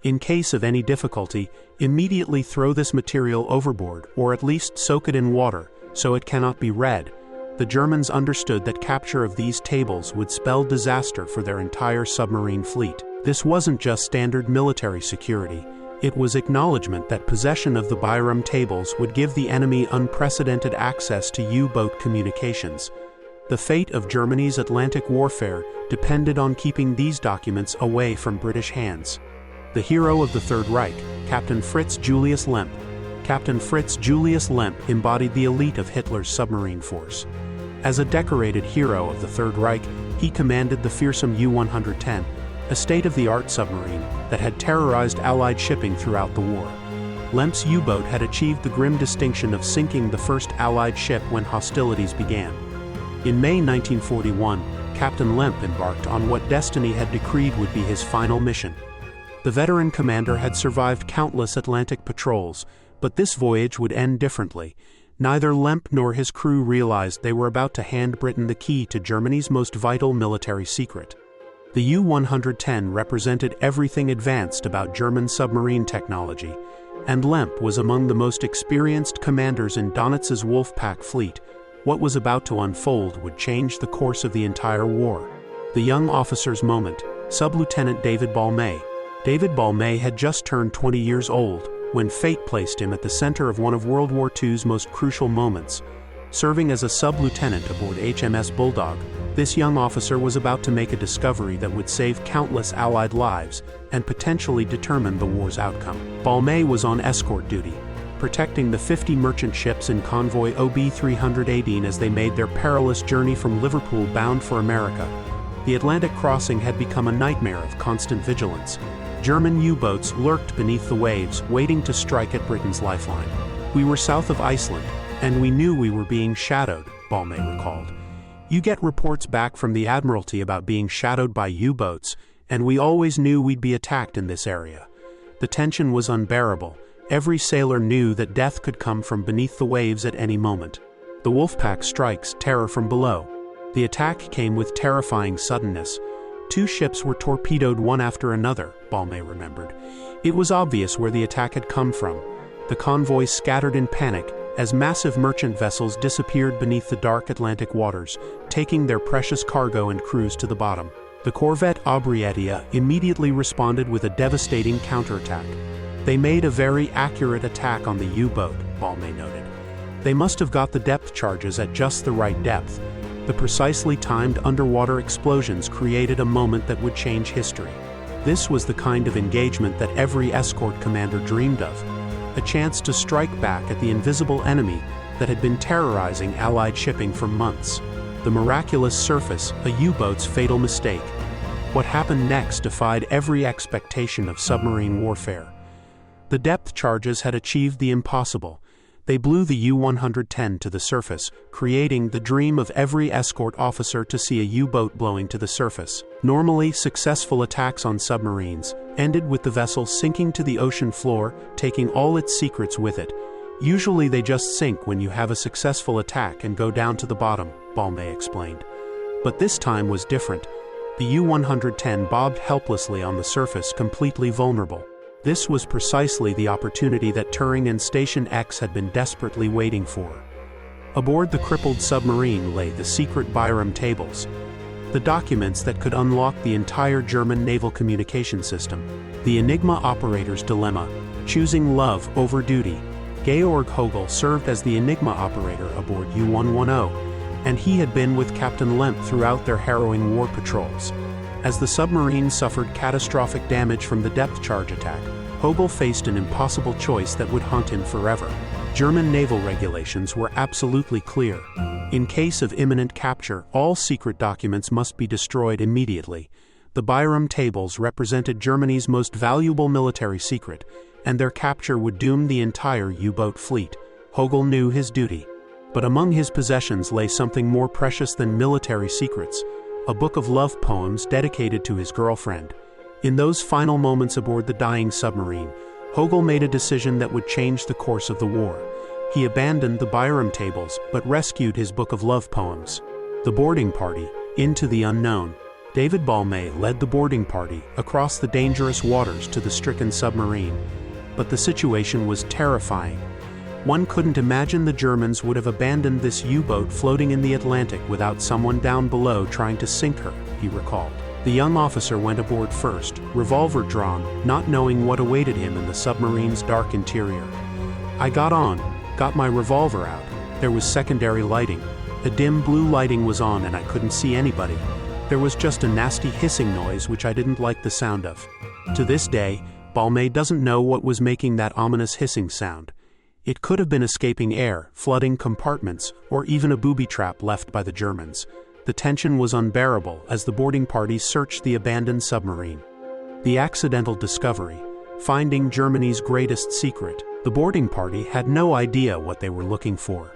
In case of any difficulty, immediately throw this material overboard, or at least soak it in water, so it cannot be read. The Germans understood that capture of these tables would spell disaster for their entire submarine fleet. This wasn't just standard military security. It was acknowledgement that possession of the Byram tables would give the enemy unprecedented access to U-boat communications. The fate of Germany's Atlantic warfare depended on keeping these documents away from British hands. The hero of the Third Reich, Captain Fritz Julius Lemp. Captain Fritz Julius Lemp embodied the elite of Hitler's submarine force. As a decorated hero of the Third Reich, he commanded the fearsome U-110, a state-of-the-art submarine that had terrorized Allied shipping throughout the war. Lemp's U-boat had achieved the grim distinction of sinking the first Allied ship when hostilities began. In May 1941, Captain Lemp embarked on what destiny had decreed would be his final mission. The veteran commander had survived countless Atlantic patrols, but this voyage would end differently. Neither Lemp nor his crew realized they were about to hand Britain the key to Germany's most vital military secret. The U-110 represented everything advanced about German submarine technology, and Lemp was among the most experienced commanders in Donitz's Wolfpack fleet. What was about to unfold would change the course of the entire war. The young officer's moment, Sub-Lieutenant David Balmet. David Balmet had just turned 20 years old when fate placed him at the center of one of World War II's most crucial moments. Serving as a sub-lieutenant aboard HMS Bulldog, this young officer was about to make a discovery that would save countless Allied lives and potentially determine the war's outcome. Balmet was on escort duty, protecting the 50 merchant ships in convoy OB 318 as they made their perilous journey from Liverpool bound for America. The Atlantic crossing had become a nightmare of constant vigilance. German U-boats lurked beneath the waves, waiting to strike at Britain's lifeline. We were south of Iceland, and we knew we were being shadowed, Balmet recalled. You get reports back from the Admiralty about being shadowed by U-boats, and we always knew we'd be attacked in this area. The tension was unbearable. Every sailor knew that death could come from beneath the waves at any moment. The Wolfpack strikes terror from below. The attack came with terrifying suddenness. 2 ships were torpedoed one after another, Balmet remembered. It was obvious where the attack had come from. The convoy scattered in panic as massive merchant vessels disappeared beneath the dark Atlantic waters, taking their precious cargo and crews to the bottom. The corvette Abriatia immediately responded with a devastating counterattack. They made a very accurate attack on the U-boat, Balmet noted. They must have got the depth charges at just the right depth. The precisely timed underwater explosions created a moment that would change history. This was the kind of engagement that every escort commander dreamed of, a chance to strike back at the invisible enemy that had been terrorizing Allied shipping for months. The The miraculous surface, a U-boat's fatal mistake. What happened next defied every expectation of submarine warfare. The depth charges had achieved the impossible. They blew the U-110 to the surface, creating the dream of every escort officer to see a U-boat blowing to the surface. Normally, successful attacks on submarines ended with the vessel sinking to the ocean floor, taking all its secrets with it. Usually they just sink when you have a successful attack and go down to the bottom, Balmain explained. But this time was different. The U-110 bobbed helplessly on the surface, completely vulnerable. This was precisely the opportunity that Turing and Station X had been desperately waiting for. Aboard the crippled submarine lay the secret Byram tables, the documents that could unlock the entire German naval communication system. The Enigma operator's dilemma, choosing love over duty. Georg Hogel served as the Enigma operator aboard U-110, and he had been with Captain Lemp throughout their harrowing war patrols. As the submarine suffered catastrophic damage from the depth charge attack, Hogel faced an impossible choice that would haunt him forever. German naval regulations were absolutely clear. In case of imminent capture, all secret documents must be destroyed immediately. The Byram tables represented Germany's most valuable military secret, and their capture would doom the entire U-boat fleet. Hogel knew his duty. But among his possessions lay something more precious than military secrets, a book of love poems dedicated to his girlfriend. In those final moments aboard the dying submarine, Hogel made a decision that would change the course of the war. He abandoned the Byram tables, but rescued his book of love poems. The boarding party, into the unknown. David Balmain led the boarding party across the dangerous waters to the stricken submarine. But the situation was terrifying. One couldn't imagine the Germans would have abandoned this U-boat floating in the Atlantic without someone down below trying to sink her, he recalled. The young officer went aboard first, revolver drawn, not knowing what awaited him in the submarine's dark interior. I got my revolver out. There was secondary lighting. A dim blue lighting was on and I couldn't see anybody. There was just a nasty hissing noise which I didn't like the sound of. To this day, Balmain doesn't know what was making that ominous hissing sound. It could have been escaping air, flooding compartments, or even a booby trap left by the Germans. The tension was unbearable as the boarding party searched the abandoned submarine. The accidental discovery, finding Germany's greatest secret. The boarding party had no idea what they were looking for.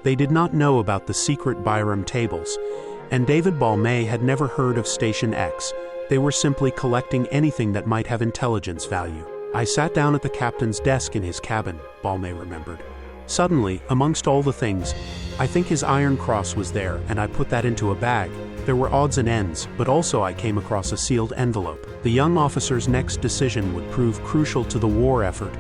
They did not know about the secret Byram tables, and David Balmain had never heard of Station X. They were simply collecting anything that might have intelligence value. I sat down at the captain's desk in his cabin, Balmain remembered. Suddenly, amongst all the things, I think his iron cross was there, and I put that into a bag. There were odds and ends, but also I came across a sealed envelope. The young officer's next decision would prove crucial to the war effort.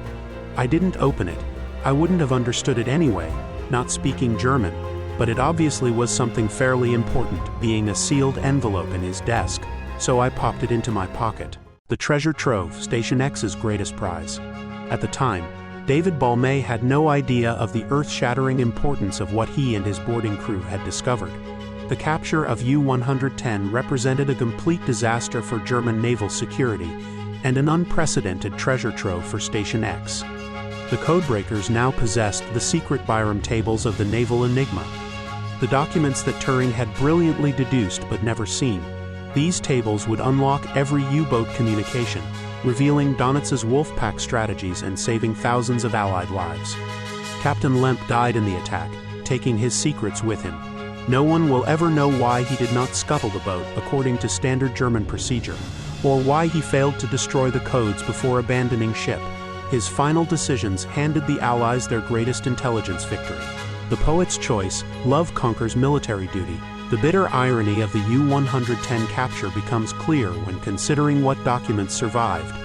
I didn't open it. I wouldn't have understood it anyway, not speaking German, but it obviously was something fairly important, being a sealed envelope in his desk, so I popped it into my pocket. The treasure trove, Station X's greatest prize. At the time, David Balmain had no idea of the earth-shattering importance of what he and his boarding crew had discovered. The capture of U-110 represented a complete disaster for German naval security and an unprecedented treasure trove for Station X. The codebreakers now possessed the secret Byram tables of the naval Enigma, the documents that Turing had brilliantly deduced but never seen. These tables would unlock every U-boat communication, revealing Donitz's Wolfpack strategies and saving thousands of Allied lives. Captain Lemp died in the attack, taking his secrets with him. No one will ever know why he did not scuttle the boat according to standard German procedure, or why he failed to destroy the codes before abandoning ship. His final decisions handed the Allies their greatest intelligence victory. The poet's choice, love conquers military duty. The bitter irony of the U-110 capture becomes clear when considering what documents survived.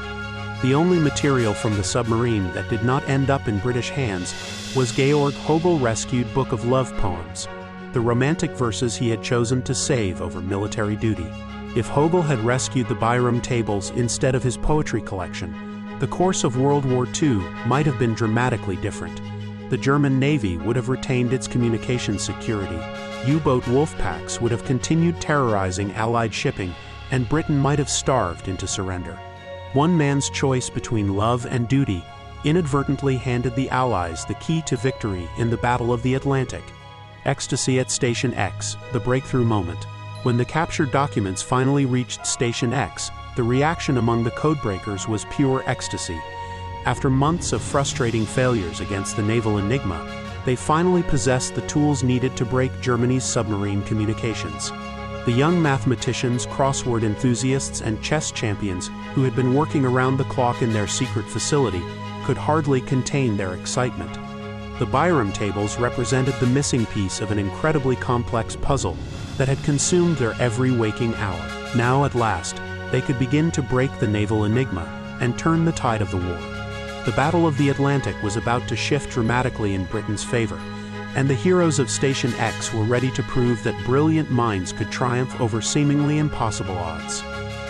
The only material from the submarine that did not end up in British hands was Georg Hogel-rescued book of love poems, the romantic verses he had chosen to save over military duty. If Hogel had rescued the Byram tables instead of his poetry collection, the course of World War II might have been dramatically different. The German Navy would have retained its communications security, U-boat wolfpacks would have continued terrorizing Allied shipping, and Britain might have starved into surrender. One man's choice between love and duty inadvertently handed the Allies the key to victory in the Battle of the Atlantic. Ecstasy at Station X, the breakthrough moment. When the captured documents finally reached Station X, the reaction among the codebreakers was pure ecstasy. After months of frustrating failures against the naval Enigma, they finally possessed the tools needed to break Germany's submarine communications. The young mathematicians, crossword enthusiasts, and chess champions who had been working around the clock in their secret facility could hardly contain their excitement. The Byram tables represented the missing piece of an incredibly complex puzzle that had consumed their every waking hour. Now, at last, they could begin to break the naval Enigma and turn the tide of the war. The Battle of the Atlantic was about to shift dramatically in Britain's favor, and the heroes of Station X were ready to prove that brilliant minds could triumph over seemingly impossible odds.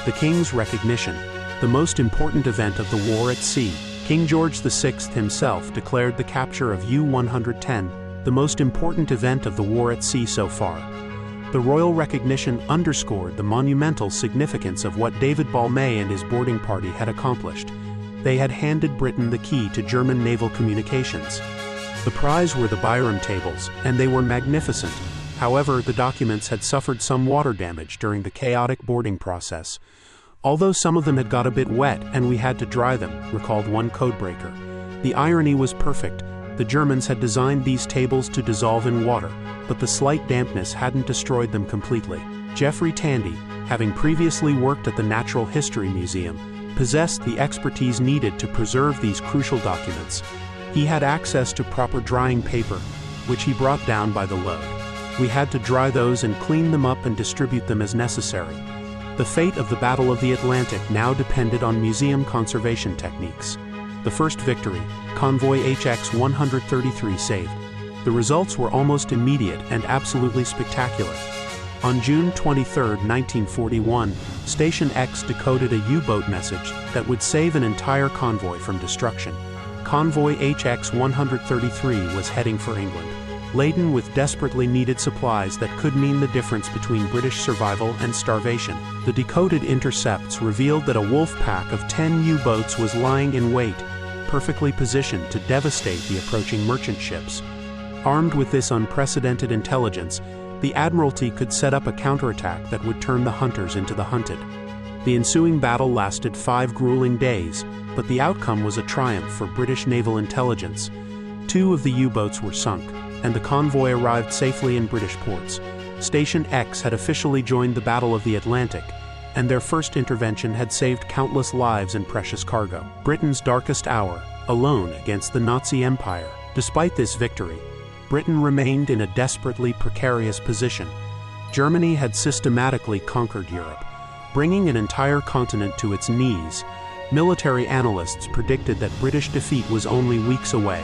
The King's recognition, the most important event of the war at sea. King George VI himself declared the capture of U-110 the most important event of the war at sea so far. The royal recognition underscored the monumental significance of what David Balmain and his boarding party had accomplished. They had handed Britain the key to German naval communications. The prize were the Byram tables, and they were magnificent. However, the documents had suffered some water damage during the chaotic boarding process. Although some of them had got a bit wet and we had to dry them, recalled one codebreaker. The irony was perfect. The Germans had designed these tables to dissolve in water, but the slight dampness hadn't destroyed them completely. Geoffrey Tandy, having previously worked at the Natural History Museum, possessed the expertise needed to preserve these crucial documents. He had access to proper drying paper, which he brought down by the load. We had to dry those and clean them up and distribute them as necessary. The fate of the Battle of the Atlantic now depended on museum conservation techniques. The first victory, Convoy HX-133 saved. The results were almost immediate and absolutely spectacular. On June 23, 1941, Station X decoded a U-boat message that would save an entire convoy from destruction. Convoy HX-133 was heading for England, laden with desperately needed supplies that could mean the difference between British survival and starvation. The decoded intercepts revealed that a wolf pack of 10 U-boats was lying in wait, perfectly positioned to devastate the approaching merchant ships. Armed with this unprecedented intelligence, the Admiralty could set up a counterattack that would turn the hunters into the hunted. The ensuing battle lasted 5 grueling days, but the outcome was a triumph for British naval intelligence. 2 of the U-boats were sunk, and the convoy arrived safely in British ports. Station X had officially joined the Battle of the Atlantic, and their first intervention had saved countless lives and precious cargo. Britain's darkest hour, alone against the Nazi Empire. Despite this victory, Britain remained in a desperately precarious position. Germany had systematically conquered Europe, bringing an entire continent to its knees. Military analysts predicted that British defeat was only weeks away,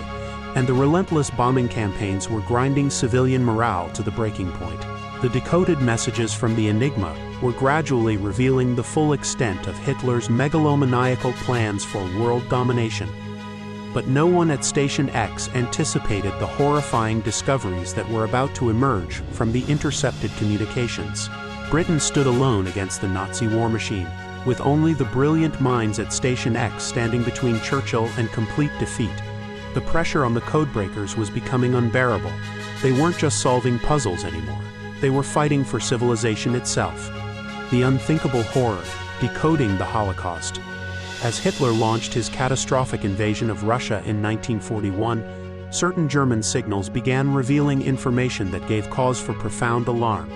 and the relentless bombing campaigns were grinding civilian morale to the breaking point. The decoded messages from the Enigma were gradually revealing the full extent of Hitler's megalomaniacal plans for world domination. But no one at Station X anticipated the horrifying discoveries that were about to emerge from the intercepted communications. Britain stood alone against the Nazi war machine, with only the brilliant minds at Station X standing between Churchill and complete defeat. The pressure on the codebreakers was becoming unbearable. They weren't just solving puzzles anymore. They were fighting for civilization itself. The unthinkable horror, decoding the Holocaust. As Hitler launched his catastrophic invasion of Russia in 1941, certain German signals began revealing information that gave cause for profound alarm.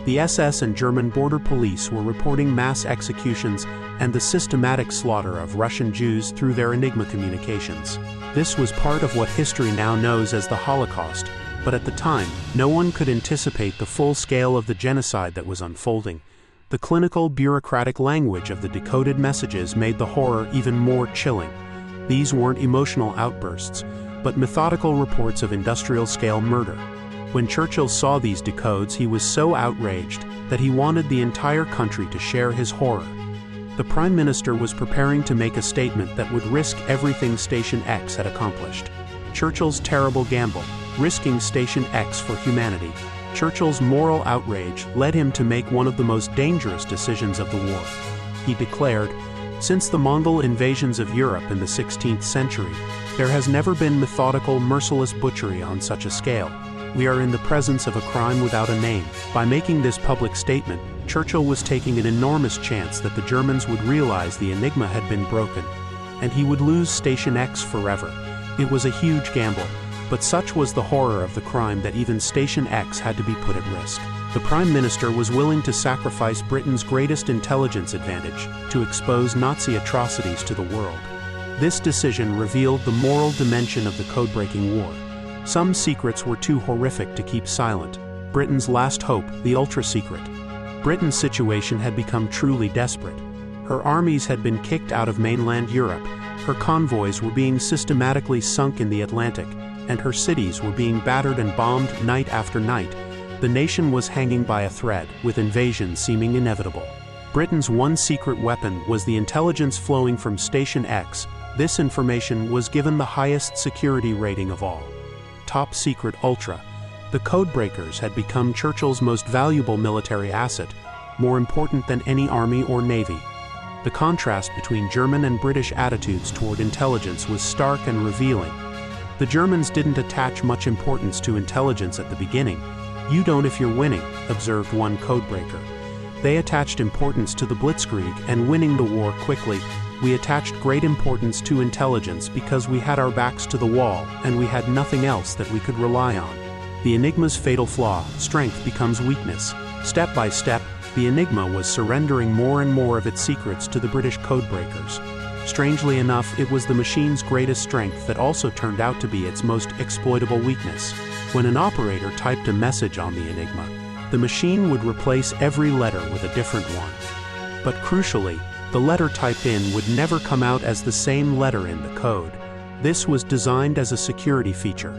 The SS and German border police were reporting mass executions and the systematic slaughter of Russian Jews through their Enigma communications. This was part of what history now knows as the Holocaust, but at the time, no one could anticipate the full scale of the genocide that was unfolding. The clinical, bureaucratic language of the decoded messages made the horror even more chilling. These weren't emotional outbursts, but methodical reports of industrial-scale murder. When Churchill saw these decodes, he was so outraged that he wanted the entire country to share his horror. The Prime Minister was preparing to make a statement that would risk everything Station X had accomplished. Churchill's terrible gamble, risking Station X for humanity. Churchill's moral outrage led him to make one of the most dangerous decisions of the war. He declared, "Since the Mongol invasions of Europe in the 16th century, there has never been methodical, merciless butchery on such a scale. We are in the presence of a crime without a name. By making this public statement, Churchill was taking an enormous chance that the Germans would realize the Enigma had been broken, and he would lose Station X forever. It was a huge gamble, but such was the horror of the crime that even Station X had to be put at risk. The Prime Minister was willing to sacrifice Britain's greatest intelligence advantage to expose Nazi atrocities to the world. This decision revealed the moral dimension of the code-breaking war. Some secrets were too horrific to keep silent. Britain's last hope, the ultra-secret. Britain's situation had become truly desperate. Her armies had been kicked out of mainland Europe, her convoys were being systematically sunk in the Atlantic, and her cities were being battered and bombed night after night. The nation was hanging by a thread, with invasion seeming inevitable. Britain's one secret weapon was the intelligence flowing from Station X. This information was given the highest security rating of all. Top Secret Ultra. The codebreakers had become Churchill's most valuable military asset, more important than any army or navy. The contrast between German and British attitudes toward intelligence was stark and revealing. The Germans didn't attach much importance to intelligence at the beginning. "You don't if you're winning," observed one codebreaker. They attached importance to the blitzkrieg and winning the war quickly. "We attached great importance to intelligence because we had our backs to the wall and we had nothing else that we could rely on." The Enigma's fatal flaw, strength becomes weakness. Step by step, the Enigma was surrendering more and more of its secrets to the British codebreakers. Strangely enough, it was the machine's greatest strength that also turned out to be its most exploitable weakness. When an operator typed a message on the Enigma, the machine would replace every letter with a different one. But crucially, the letter typed in would never come out as the same letter in the code. This was designed as a security feature,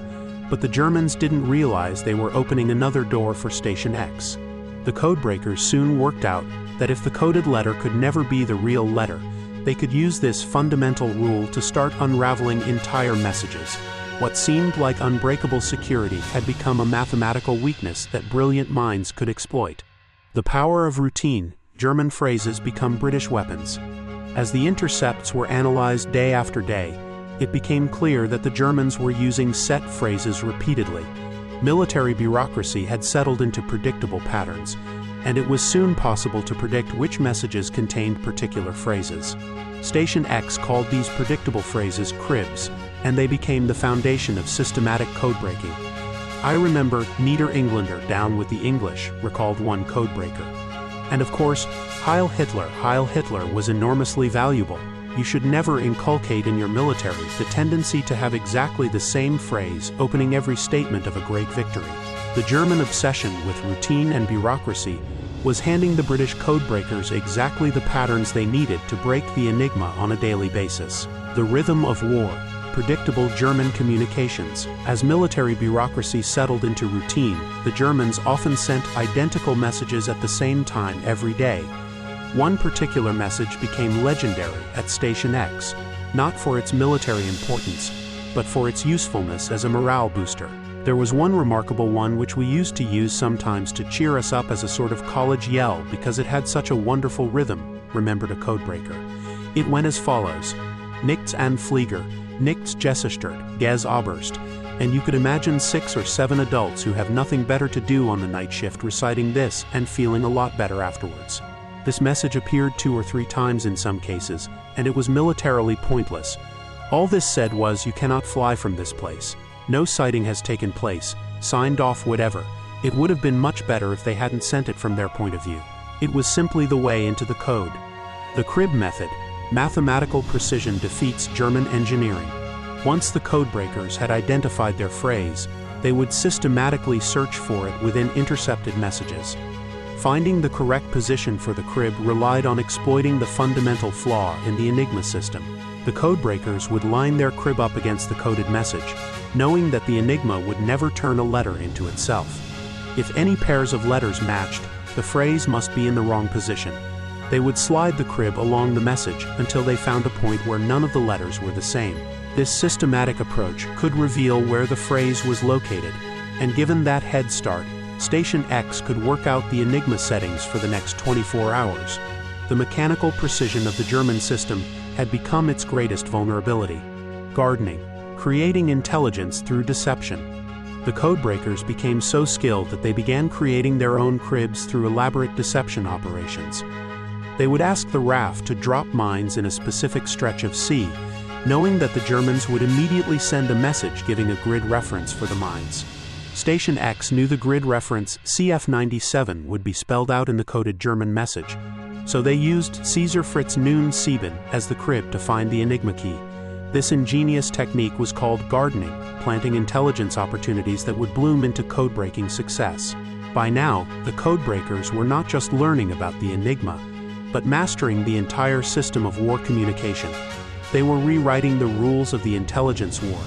but the Germans didn't realize they were opening another door for Station X. The codebreakers soon worked out that if the coded letter could never be the real letter, they could use this fundamental rule to start unraveling entire messages. What seemed like unbreakable security had become a mathematical weakness that brilliant minds could exploit. The power of routine, German phrases become British weapons. As the intercepts were analyzed day after day, it became clear that the Germans were using set phrases repeatedly. Military bureaucracy had settled into predictable patterns, and it was soon possible to predict which messages contained particular phrases. Station X called these predictable phrases cribs, and they became the foundation of systematic codebreaking. "I remember neater Englander down with the English," recalled one codebreaker. And of course, Heil Hitler was enormously valuable. You should never inculcate in your military the tendency to have exactly the same phrase opening every statement of a great victory. The German obsession with routine and bureaucracy was handing the British codebreakers exactly the patterns they needed to break the Enigma on a daily basis. The rhythm of war, predictable German communications. As military bureaucracy settled into routine, the Germans often sent identical messages at the same time every day. One particular message became legendary at Station X, not for its military importance, but for its usefulness as a morale booster. There was one remarkable one which we used to use sometimes to cheer us up as a sort of college yell because it had such a wonderful rhythm, remembered a codebreaker. It went as follows: "Nichts an Flieger, nichts gesichert, ges Oberst," and you could imagine 6 or 7 adults who have nothing better to do on the night shift reciting this and feeling a lot better afterwards. This message appeared 2 or 3 times in some cases, and it was militarily pointless. All this said was, "You cannot fly from this place. No sighting has taken place, signed off whatever." It would have been much better if they hadn't sent it from their point of view. It was simply the way into the code. The crib method, mathematical precision, defeats German engineering. Once the codebreakers had identified their phrase, they would systematically search for it within intercepted messages. Finding the correct position for the crib relied on exploiting the fundamental flaw in the Enigma system. The codebreakers would line their crib up against the coded message, knowing that the Enigma would never turn a letter into itself. If any pairs of letters matched, the phrase must be in the wrong position. They would slide the crib along the message until they found a point where none of the letters were the same. This systematic approach could reveal where the phrase was located, and given that head start, Station X could work out the Enigma settings for the next 24 hours. The mechanical precision of the German system had become its greatest vulnerability. Gardening, creating intelligence through deception. The codebreakers became so skilled that they began creating their own cribs through elaborate deception operations. They would ask the RAF to drop mines in a specific stretch of sea, knowing that the Germans would immediately send a message giving a grid reference for the mines. Station X knew the grid reference CF97 would be spelled out in the coded German message, so they used Caesar Fritz Nun 7 as the crib to find the Enigma key. This ingenious technique was called gardening, planting intelligence opportunities that would bloom into code-breaking success. By now, the codebreakers were not just learning about the Enigma, but mastering the entire system of war communication. They were rewriting the rules of the intelligence war,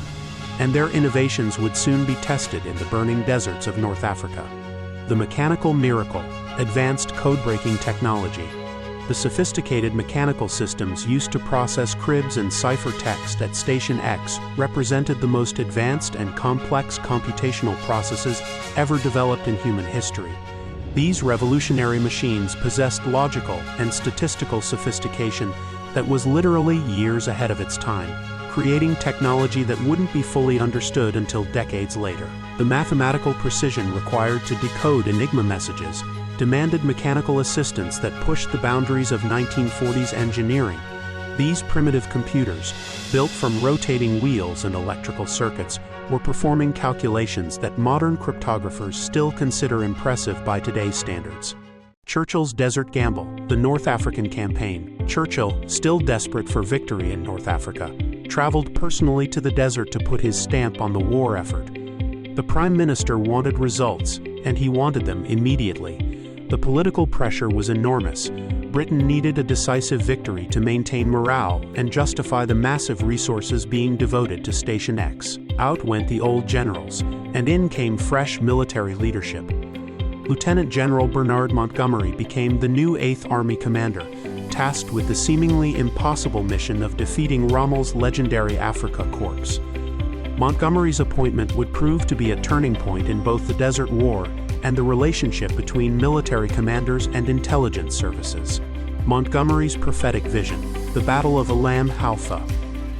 and their innovations would soon be tested in the burning deserts of North Africa. The mechanical miracle, advanced code-breaking technology. The sophisticated mechanical systems used to process cribs and cipher text at Station X represented the most advanced and complex computational processes ever developed in human history. These revolutionary machines possessed logical and statistical sophistication that was literally years ahead of its time, creating technology that wouldn't be fully understood until decades later. The mathematical precision required to decode Enigma messages demanded mechanical assistance that pushed the boundaries of 1940s engineering. These primitive computers, built from rotating wheels and electrical circuits, were performing calculations that modern cryptographers still consider impressive by today's standards. Churchill's Desert Gamble, the North African campaign. Churchill, still desperate for victory in North Africa, traveled personally to the desert to put his stamp on the war effort. The Prime Minister wanted results, and he wanted them immediately. The political pressure was enormous. Britain needed a decisive victory to maintain morale and justify the massive resources being devoted to Station X. Out went the old generals, and in came fresh military leadership. Lieutenant General Bernard Montgomery became the new 8th Army commander, tasked with the seemingly impossible mission of defeating Rommel's legendary Afrika Korps. Montgomery's appointment would prove to be a turning point in both the Desert War and the relationship between military commanders and intelligence services. Montgomery's prophetic vision, the Battle of Alam Halfa.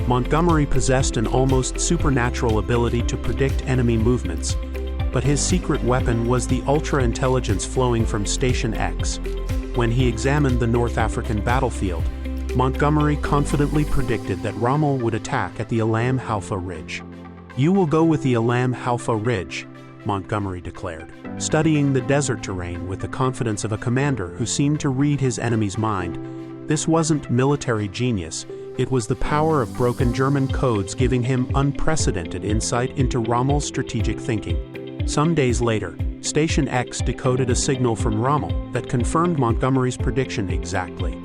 Montgomery possessed an almost supernatural ability to predict enemy movements, but his secret weapon was the ultra-intelligence flowing from Station X. When he examined the North African battlefield, Montgomery confidently predicted that Rommel would attack at the Alam Halfa Ridge. "You will go with the Alam Halfa Ridge," Montgomery declared, studying the desert terrain with the confidence of a commander who seemed to read his enemy's mind. This wasn't military genius, it was the power of broken German codes giving him unprecedented insight into Rommel's strategic thinking. Some days later, Station X decoded a signal from Rommel that confirmed Montgomery's prediction exactly.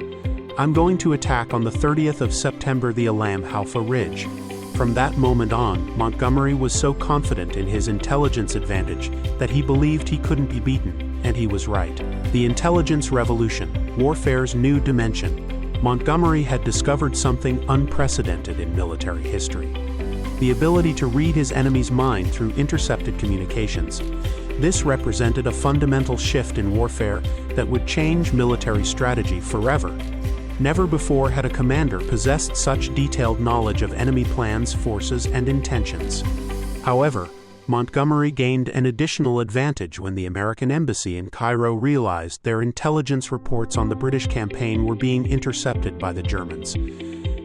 "I'm going to attack on the 30th of September the Alam Halfa Ridge." From that moment on, Montgomery was so confident in his intelligence advantage that he believed he couldn't be beaten, and he was right. The intelligence revolution, warfare's new dimension. Montgomery had discovered something unprecedented in military history: the ability to read his enemy's mind through intercepted communications. This represented a fundamental shift in warfare that would change military strategy forever. Never before had a commander possessed such detailed knowledge of enemy plans, forces, and intentions. However, Montgomery gained an additional advantage when the American embassy in Cairo realized their intelligence reports on the British campaign were being intercepted by the Germans.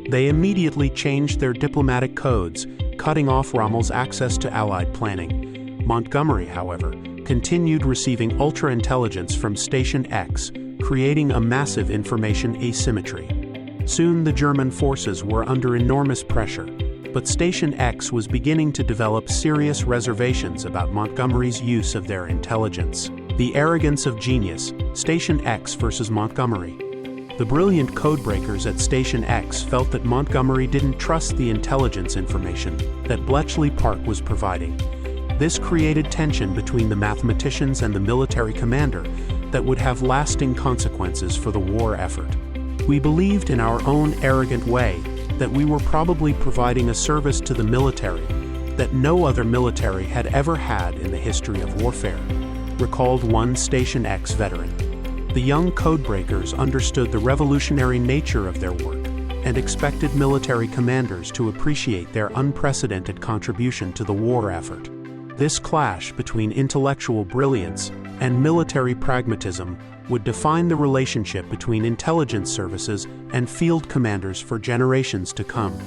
They immediately changed their diplomatic codes, cutting off Rommel's access to Allied planning. Montgomery, however, continued receiving ultra-intelligence from Station X, creating a massive information asymmetry. Soon the German forces were under enormous pressure, but Station X was beginning to develop serious reservations about Montgomery's use of their intelligence. The arrogance of genius, Station X versus Montgomery. The brilliant codebreakers at Station X felt that Montgomery didn't trust the intelligence information that Bletchley Park was providing. This created tension between the mathematicians and the military commander that would have lasting consequences for the war effort. We believed in our own arrogant way that we were probably providing a service to the military that no other military had ever had in the history of warfare, recalled one Station X veteran. The young codebreakers understood the revolutionary nature of their work and expected military commanders to appreciate their unprecedented contribution to the war effort. This clash between intellectual brilliance and military pragmatism would define the relationship between intelligence services and field commanders for generations to come.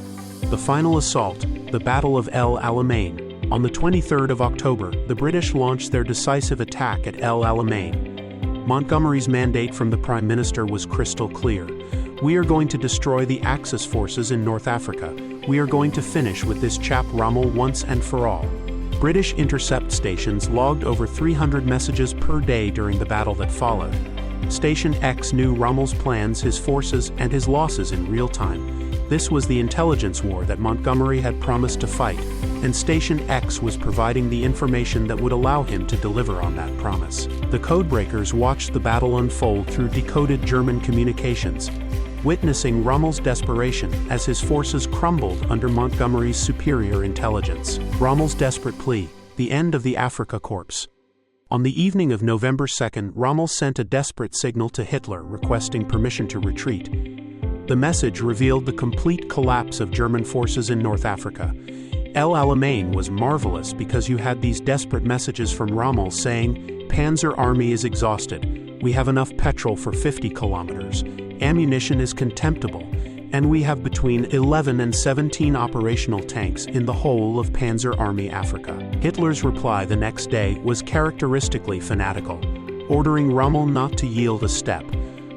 The final assault, the Battle of El Alamein. On the 23rd of October, the British launched their decisive attack at El Alamein. Montgomery's mandate from the Prime Minister was crystal clear. We are going to destroy the Axis forces in North Africa. We are going to finish with this chap Rommel once and for all. British intercept stations logged over 300 messages per day during the battle that followed. Station X knew Rommel's plans, his forces, and his losses in real time. This was the intelligence war that Montgomery had promised to fight, and Station X was providing the information that would allow him to deliver on that promise. The codebreakers watched the battle unfold through decoded German communications, witnessing Rommel's desperation as his forces crumbled under Montgomery's superior intelligence. Rommel's desperate plea, the end of the Afrika Korps. On the evening of November 2nd, Rommel sent a desperate signal to Hitler requesting permission to retreat. The message revealed the complete collapse of German forces in North Africa. El Alamein was marvelous because you had these desperate messages from Rommel saying, "Panzer Army is exhausted. We have enough petrol for 50 kilometers. Ammunition is contemptible, and we have between 11 and 17 operational tanks in the whole of Panzer Army Africa." Hitler's reply the next day was characteristically fanatical, ordering Rommel not to yield a step,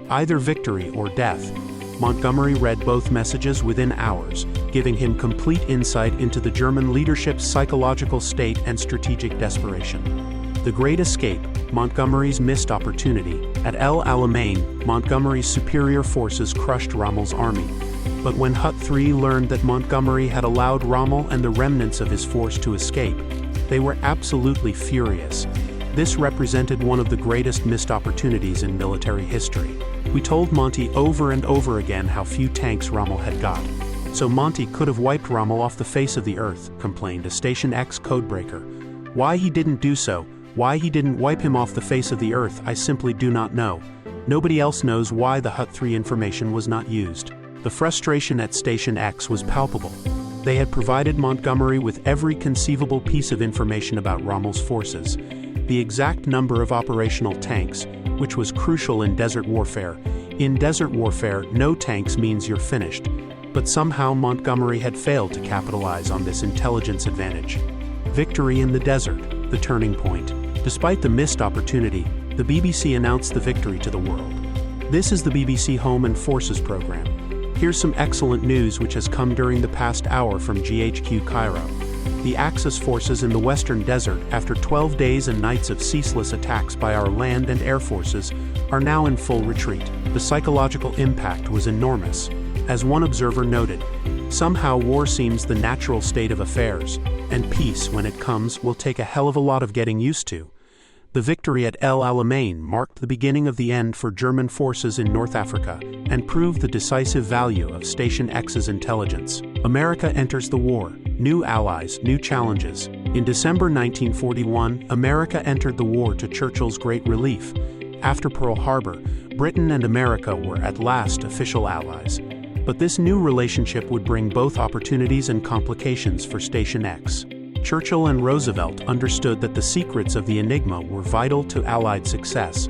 either victory or death. Montgomery read both messages within hours, giving him complete insight into the German leadership's psychological state and strategic desperation. The Great Escape, Montgomery's missed opportunity. At El Alamein, Montgomery's superior forces crushed Rommel's army. But when Hut III learned that Montgomery had allowed Rommel and the remnants of his force to escape, they were absolutely furious. This represented one of the greatest missed opportunities in military history. "We told Monty over and over again how few tanks Rommel had got. So Monty could have wiped Rommel off the face of the earth," complained a Station X codebreaker. "Why he didn't do so, why he didn't wipe him off the face of the earth, I simply do not know. Nobody else knows why the Hut III information was not used." The frustration at Station X was palpable. They had provided Montgomery with every conceivable piece of information about Rommel's forces. The exact number of operational tanks, which was crucial in desert warfare. In desert warfare, no tanks means you're finished. But somehow Montgomery had failed to capitalize on this intelligence advantage. Victory in the desert, the turning point. Despite the missed opportunity, the BBC announced the victory to the world. This is the BBC Home and Forces program. Here's some excellent news which has come during the past hour from GHQ Cairo. The Axis forces in the Western Desert, after 12 days and nights of ceaseless attacks by our land and air forces, are now in full retreat. The psychological impact was enormous. As one observer noted, somehow war seems the natural state of affairs, and peace, when it comes, will take a hell of a lot of getting used to. The victory at El Alamein marked the beginning of the end for German forces in North Africa and proved the decisive value of Station X's intelligence. America enters the war. New allies, new challenges. In December 1941, America entered the war to Churchill's great relief. After Pearl Harbor, Britain and America were at last official allies. But this new relationship would bring both opportunities and complications for Station X. Churchill and Roosevelt understood that the secrets of the Enigma were vital to Allied success.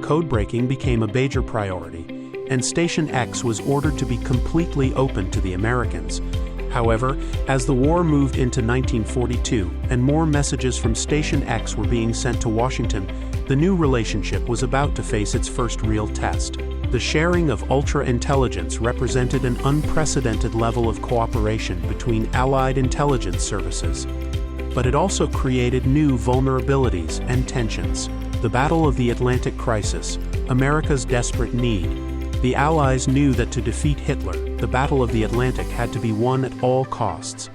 Code-breaking became a major priority, and Station X was ordered to be completely open to the Americans. However, as the war moved into 1942 and more messages from Station X were being sent to Washington, the new relationship was about to face its first real test. The sharing of ultra-intelligence represented an unprecedented level of cooperation between Allied intelligence services. But it also created new vulnerabilities and tensions. The Battle of the Atlantic Crisis, America's desperate need. The Allies knew that to defeat Hitler, the Battle of the Atlantic had to be won at all costs.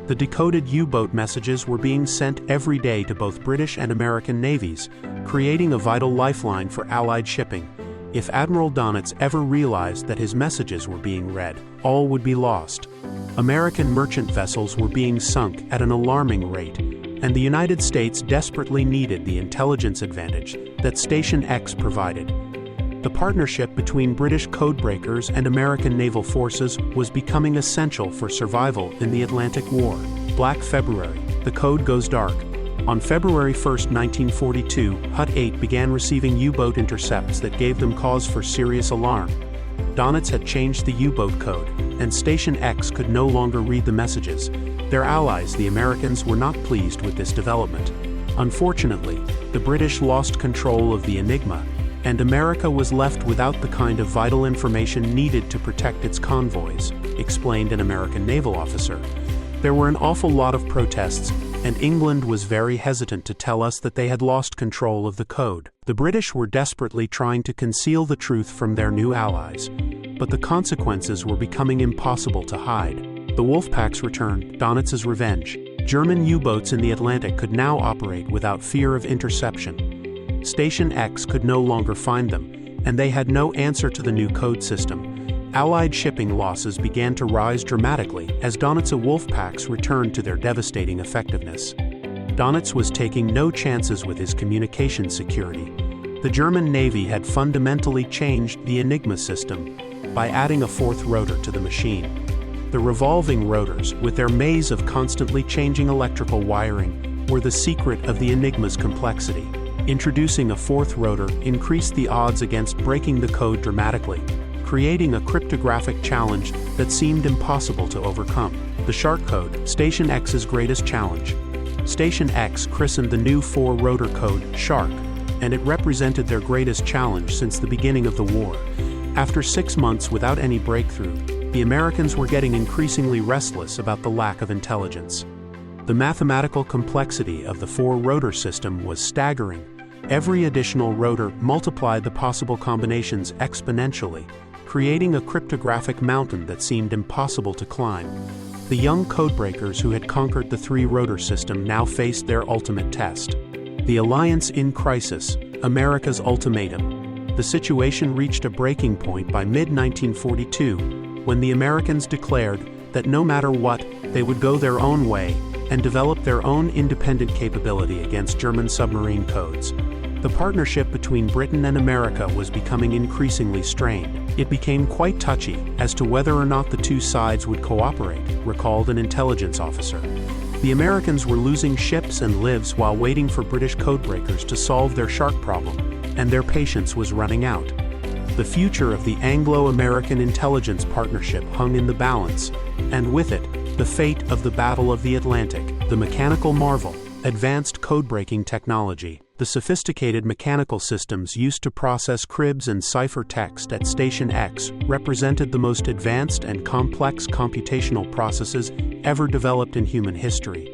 The decoded U-boat messages were being sent every day to both British and American navies, creating a vital lifeline for Allied shipping. If Admiral Donitz ever realized that his messages were being read, all would be lost. American merchant vessels were being sunk at an alarming rate, and the United States desperately needed the intelligence advantage that Station X provided. The partnership between British codebreakers and American naval forces was becoming essential for survival in the Atlantic War. Black February, the code goes dark. On February 1, 1942, Hut-8 began receiving U-boat intercepts that gave them cause for serious alarm. Donitz had changed the U-boat code, and Station X could no longer read the messages. Their allies, the Americans, were not pleased with this development. Unfortunately, the British lost control of the Enigma, and America was left without the kind of vital information needed to protect its convoys, explained an American naval officer. There were an awful lot of protests, and England was very hesitant to tell us that they had lost control of the code. The British were desperately trying to conceal the truth from their new allies, but the consequences were becoming impossible to hide. The Wolfpack's return, Donitz's revenge. German U-boats in the Atlantic could now operate without fear of interception. Station X could no longer find them, and they had no answer to the new code system. Allied shipping losses began to rise dramatically as Donitz Wolfpacks returned to their devastating effectiveness. Donitz was taking no chances with his communication security. The German Navy had fundamentally changed the Enigma system by adding a fourth rotor to the machine. The revolving rotors, with their maze of constantly changing electrical wiring, were the secret of the Enigma's complexity. Introducing a fourth rotor increased the odds against breaking the code dramatically, creating a cryptographic challenge that seemed impossible to overcome. The Shark code, Station X's greatest challenge. Station X christened the new four-rotor code Shark, and it represented their greatest challenge since the beginning of the war. After 6 months without any breakthrough, the Americans were getting increasingly restless about the lack of intelligence. The mathematical complexity of the four-rotor system was staggering. Every additional rotor multiplied the possible combinations exponentially, creating a cryptographic mountain that seemed impossible to climb. The young codebreakers who had conquered the three-rotor system now faced their ultimate test. The alliance in crisis, America's ultimatum. The situation reached a breaking point by mid-1942, when the Americans declared that no matter what, they would go their own way and develop their own independent capability against German submarine codes. The partnership between Britain and America was becoming increasingly strained. It became quite touchy as to whether or not the two sides would cooperate, recalled an intelligence officer. The Americans were losing ships and lives while waiting for British codebreakers to solve their shark problem, and their patience was running out. The future of the Anglo-American intelligence partnership hung in the balance, and with it, the fate of the Battle of the Atlantic. The mechanical marvel, advanced code-breaking technology. The sophisticated mechanical systems used to process cribs and cipher text at Station X represented the most advanced and complex computational processes ever developed in human history.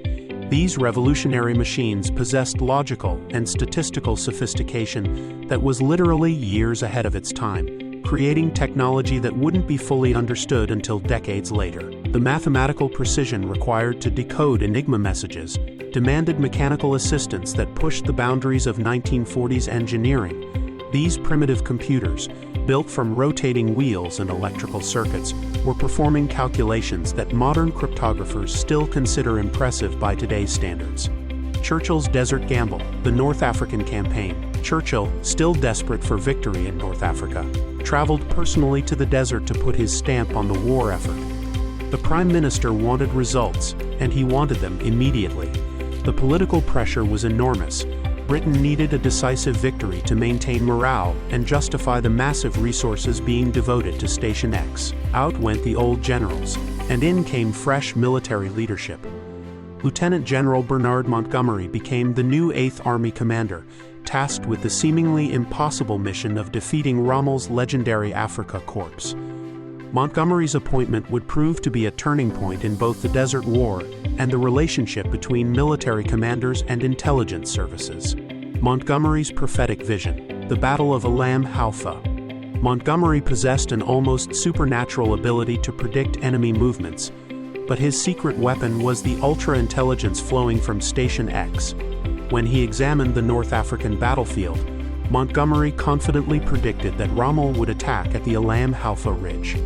These revolutionary machines possessed logical and statistical sophistication that was literally years ahead of its time, creating technology that wouldn't be fully understood until decades later. The mathematical precision required to decode Enigma messages demanded mechanical assistance that pushed the boundaries of 1940s engineering. These primitive computers, built from rotating wheels and electrical circuits, were performing calculations that modern cryptographers still consider impressive by today's standards. Churchill's Desert Gamble, the North African Campaign. Churchill, still desperate for victory in North Africa, traveled personally to the desert to put his stamp on the war effort. The Prime Minister wanted results, and he wanted them immediately. The political pressure was enormous. Britain needed a decisive victory to maintain morale and justify the massive resources being devoted to Station X. Out went the old generals, and in came fresh military leadership. Lieutenant General Bernard Montgomery became the new 8th Army commander, tasked with the seemingly impossible mission of defeating Rommel's legendary Afrika Korps. Montgomery's appointment would prove to be a turning point in both the Desert War and the relationship between military commanders and intelligence services. Montgomery's prophetic vision, the Battle of Alam Halfa. Montgomery possessed an almost supernatural ability to predict enemy movements, but his secret weapon was the ultra-intelligence flowing from Station X. When he examined the North African battlefield, Montgomery confidently predicted that Rommel would attack at the Alam Halfa Ridge.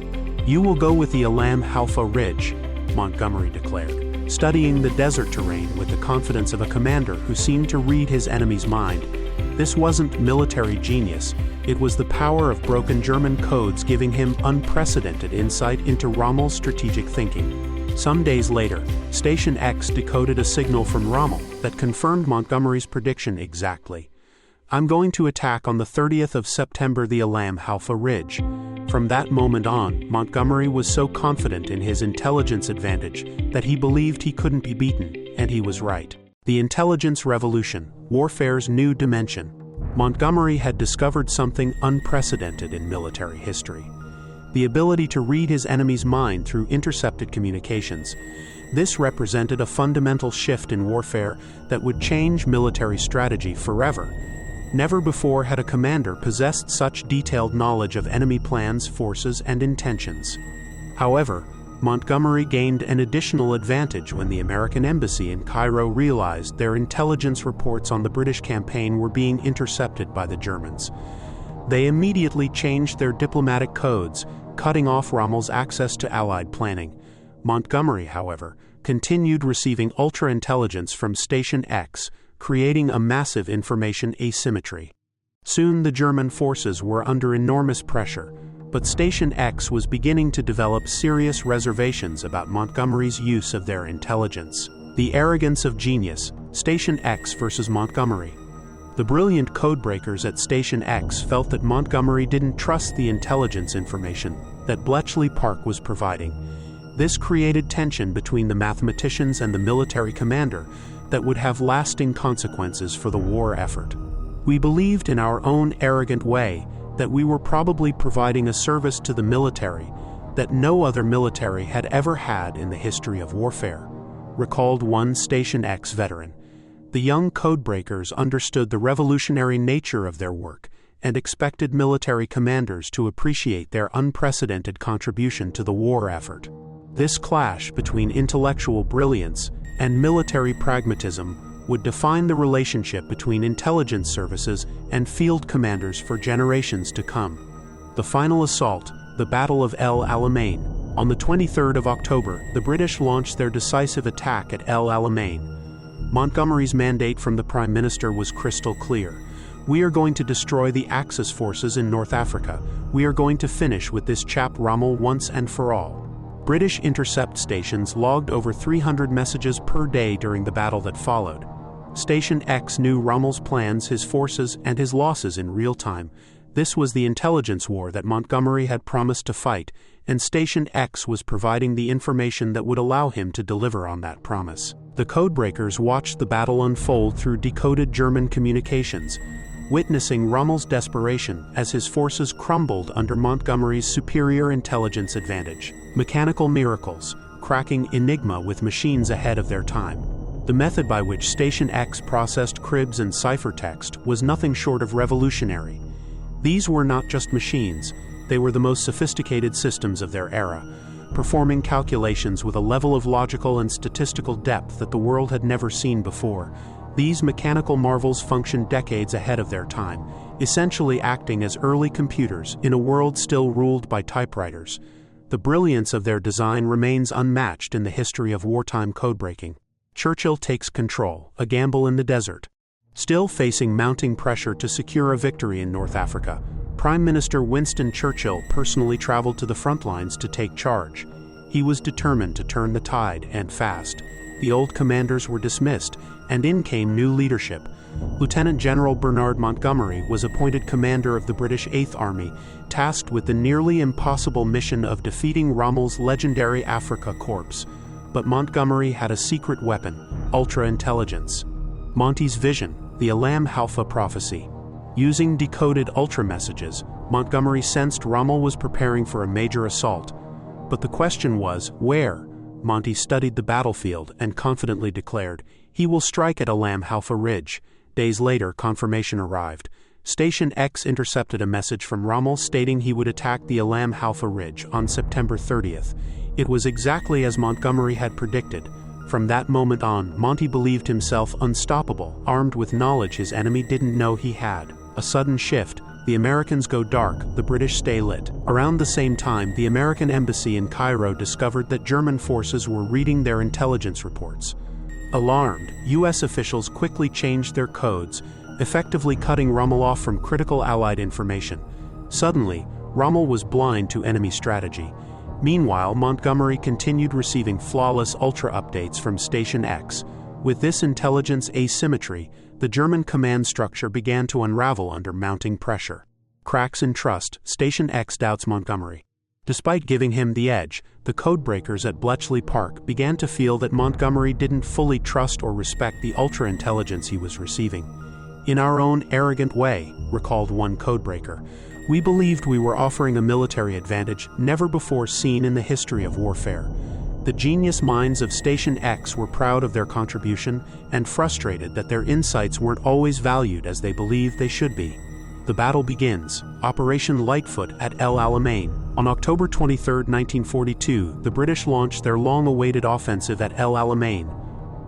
"You will go with the Alam Halfa Ridge," Montgomery declared, studying the desert terrain with the confidence of a commander who seemed to read his enemy's mind. This wasn't military genius, it was the power of broken German codes giving him unprecedented insight into Rommel's strategic thinking. Some days later, Station X decoded a signal from Rommel that confirmed Montgomery's prediction exactly. "I'm going to attack on the 30th of September the Alam Halfa Ridge." From that moment on, Montgomery was so confident in his intelligence advantage that he believed he couldn't be beaten, and he was right. The intelligence revolution, warfare's new dimension. Montgomery had discovered something unprecedented in military history: the ability to read his enemy's mind through intercepted communications. This represented a fundamental shift in warfare that would change military strategy forever. Never before had a commander possessed such detailed knowledge of enemy plans, forces, and intentions. However, Montgomery gained an additional advantage when the American embassy in Cairo realized their intelligence reports on the British campaign were being intercepted by the Germans. They immediately changed their diplomatic codes, cutting off Rommel's access to Allied planning. Montgomery, however, continued receiving ultra-intelligence from Station X, creating a massive information asymmetry. Soon the German forces were under enormous pressure, but Station X was beginning to develop serious reservations about Montgomery's use of their intelligence. The arrogance of genius, Station X versus Montgomery. The brilliant codebreakers at Station X felt that Montgomery didn't trust the intelligence information that Bletchley Park was providing. This created tension between the mathematicians and the military commander that would have lasting consequences for the war effort. We believed in our own arrogant way that we were probably providing a service to the military that no other military had ever had in the history of warfare, recalled one Station X veteran. The young codebreakers understood the revolutionary nature of their work and expected military commanders to appreciate their unprecedented contribution to the war effort. This clash between intellectual brilliance and military pragmatism would define the relationship between intelligence services and field commanders for generations to come. The final assault, the Battle of El Alamein. On the 23rd of October, the British launched their decisive attack at El Alamein. Montgomery's mandate from the Prime Minister was crystal clear. "We are going to destroy the Axis forces in North Africa. We are going to finish with this chap Rommel once and for all." British intercept stations logged over 300 messages per day during the battle that followed. Station X knew Rommel's plans, his forces, and his losses in real time. This was the intelligence war that Montgomery had promised to fight, and Station X was providing the information that would allow him to deliver on that promise. The codebreakers watched the battle unfold through decoded German communications, witnessing Rommel's desperation as his forces crumbled under Montgomery's superior intelligence advantage. Mechanical miracles, cracking Enigma with machines ahead of their time. The method by which Station X processed cribs and ciphertext was nothing short of revolutionary. These were not just machines, they were the most sophisticated systems of their era, performing calculations with a level of logical and statistical depth that the world had never seen before. These mechanical marvels functioned decades ahead of their time, essentially acting as early computers in a world still ruled by typewriters. The brilliance of their design remains unmatched in the history of wartime codebreaking. Churchill takes control, a gamble in the desert. Still facing mounting pressure to secure a victory in North Africa, Prime Minister Winston Churchill personally traveled to the front lines to take charge. He was determined to turn the tide, and fast. The old commanders were dismissed, and in came new leadership. Lieutenant General Bernard Montgomery was appointed commander of the British 8th Army, tasked with the nearly impossible mission of defeating Rommel's legendary Afrika Korps. But Montgomery had a secret weapon: ultra-intelligence. Monty's vision, the Alam Halfa prophecy. Using decoded ultra-messages, Montgomery sensed Rommel was preparing for a major assault. But the question was, where? Monty studied the battlefield and confidently declared, "He will strike at Alam Halfa Ridge." Days later, confirmation arrived. Station X intercepted a message from Rommel stating he would attack the Alam Halfa Ridge on September 30th. It was exactly as Montgomery had predicted. From that moment on, Monty believed himself unstoppable, armed with knowledge his enemy didn't know he had. A sudden shift. The Americans go dark, the British stay lit. Around the same time, the American embassy in Cairo discovered that German forces were reading their intelligence reports. Alarmed, U.S. officials quickly changed their codes, effectively cutting Rommel off from critical Allied information. Suddenly, Rommel was blind to enemy strategy. Meanwhile, Montgomery continued receiving flawless Ultra updates from Station X. With this intelligence asymmetry, the German command structure began to unravel under mounting pressure. Cracks in trust, Station X doubts Montgomery. Despite giving him the edge, the codebreakers at Bletchley Park began to feel that Montgomery didn't fully trust or respect the ultra intelligence he was receiving. "In our own arrogant way," recalled one codebreaker, "we believed we were offering a military advantage never before seen in the history of warfare." The genius minds of Station X were proud of their contribution and frustrated that their insights weren't always valued as they believed they should be. The battle begins. Operation Lightfoot at El Alamein. On October 23, 1942, the British launched their long-awaited offensive at El Alamein.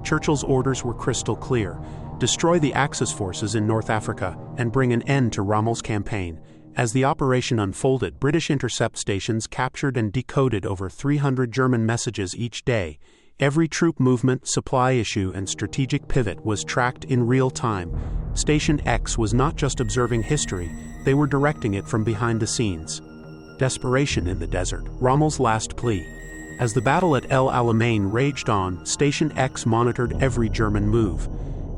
Churchill's orders were crystal clear: destroy the Axis forces in North Africa and bring an end to Rommel's campaign. As the operation unfolded, British intercept stations captured and decoded over 300 German messages each day. Every troop movement, supply issue, and strategic pivot was tracked in real time. Station X was not just observing history, they were directing it from behind the scenes. Desperation in the desert, Rommel's last plea. As the battle at El Alamein raged on, Station X monitored every German move.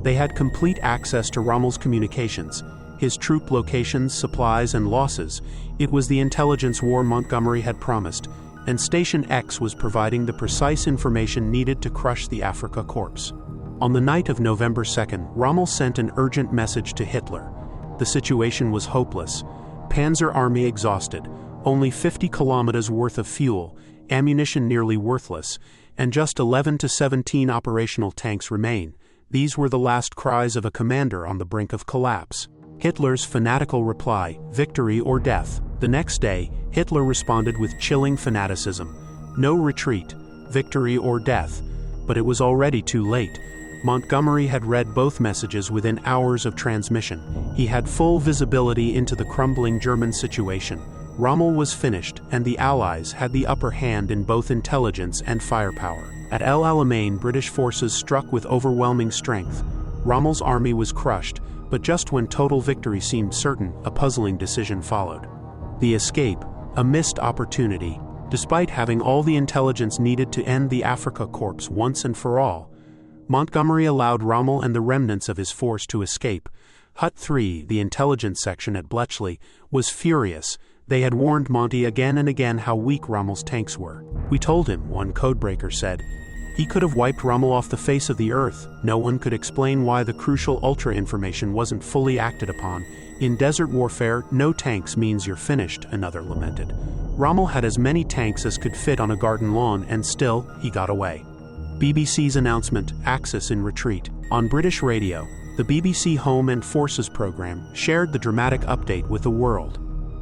They had complete access to Rommel's communications, his troop locations, supplies, and losses. It was the intelligence war Montgomery had promised, and Station X was providing the precise information needed to crush the Afrika Korps. On the night of November 2nd, Rommel sent an urgent message to Hitler. The situation was hopeless. Panzer Army exhausted, only 50 kilometers worth of fuel, ammunition nearly worthless, and just 11 to 17 operational tanks remain. These were the last cries of a commander on the brink of collapse. Hitler's fanatical reply: victory or death. The next day, Hitler responded with chilling fanaticism: no retreat, victory or death. But it was already too late. Montgomery had read both messages within hours of transmission. He had full visibility into the crumbling German situation. Rommel was finished, and the Allies had the upper hand in both intelligence and firepower. At El Alamein, British forces struck with overwhelming strength. Rommel's army was crushed, but just when total victory seemed certain, a puzzling decision followed. The escape, a missed opportunity. Despite having all the intelligence needed to end the Afrika Korps once and for all, Montgomery allowed Rommel and the remnants of his force to escape. Hut 3, the intelligence section at Bletchley, was furious. They had warned Monty again and again how weak Rommel's tanks were. "We told him," one codebreaker said. "He could have wiped Rommel off the face of the earth. No one could explain why the crucial ultra information wasn't fully acted upon. In desert warfare, no tanks means you're finished," another lamented. "Rommel had as many tanks as could fit on a garden lawn, and still, he got away." BBC's announcement: Axis in retreat. On British radio, the BBC Home and Forces program shared the dramatic update with the world.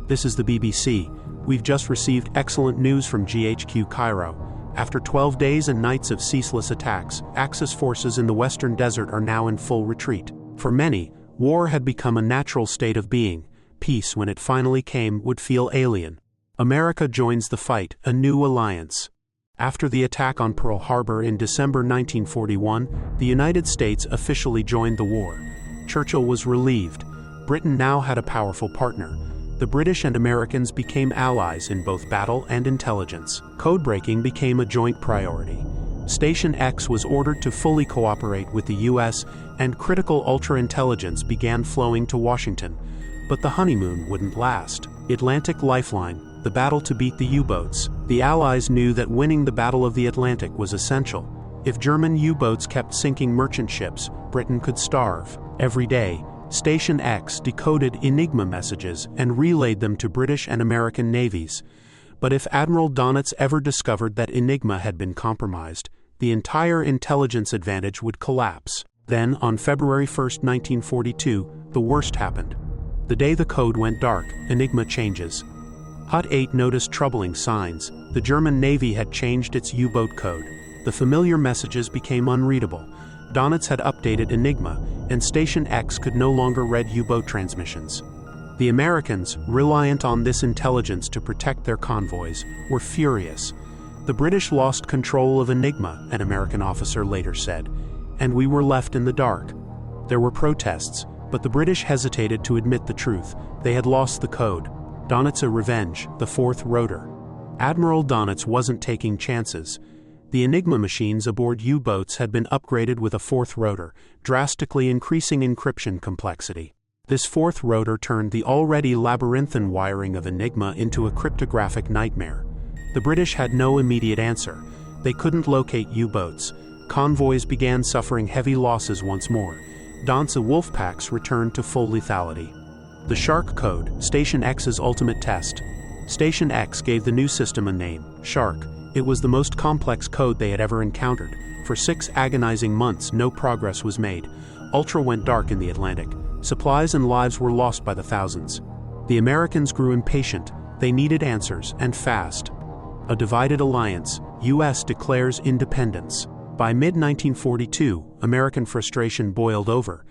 "This is the BBC. We've just received excellent news from GHQ Cairo. After 12 days and nights of ceaseless attacks, Axis forces in the western desert are now in full retreat." For many, war had become a natural state of being. Peace, when it finally came, would feel alien. America joins the fight, a new alliance. After the attack on Pearl Harbor in December 1941, the United States officially joined the war. Churchill was relieved. Britain now had a powerful partner. The British and Americans became allies in both battle and intelligence. Codebreaking became a joint priority. Station X was ordered to fully cooperate with the U.S., and critical ultra-intelligence began flowing to Washington. But the honeymoon wouldn't last. Atlantic Lifeline, the battle to beat the U-boats. The Allies knew that winning the Battle of the Atlantic was essential. If German U-boats kept sinking merchant ships, Britain could starve. Every day, Station X decoded Enigma messages and relayed them to British and American navies. But if Admiral Donitz ever discovered that Enigma had been compromised, the entire intelligence advantage would collapse. Then, on February 1, 1942, the worst happened. The day the code went dark, Enigma changes. Hut 8 noticed troubling signs. The German Navy had changed its U-boat code. The familiar messages became unreadable. Donitz had updated Enigma, and Station X could no longer read U-boat transmissions. The Americans, reliant on this intelligence to protect their convoys, were furious. "The British lost control of Enigma," an American officer later said, "and we were left in the dark." There were protests, but the British hesitated to admit the truth. They had lost the code. Donitz a revenge, the fourth rotor. Admiral Donitz wasn't taking chances. The Enigma machines aboard U-boats had been upgraded with a fourth rotor, drastically increasing encryption complexity. This fourth rotor turned the already labyrinthine wiring of Enigma into a cryptographic nightmare. The British had no immediate answer. They couldn't locate U-boats. Convoys began suffering heavy losses once more. Danza wolf packs returned to full lethality. The Shark code, Station X's ultimate test. Station X gave the new system a name, Shark. It was the most complex code they had ever encountered. For 6 agonizing months, no progress was made. Ultra went dark in the Atlantic. Supplies and lives were lost by the thousands. The Americans grew impatient. They needed answers, and fast. A divided alliance. U.S. declares independence. By mid-1942, American frustration boiled over.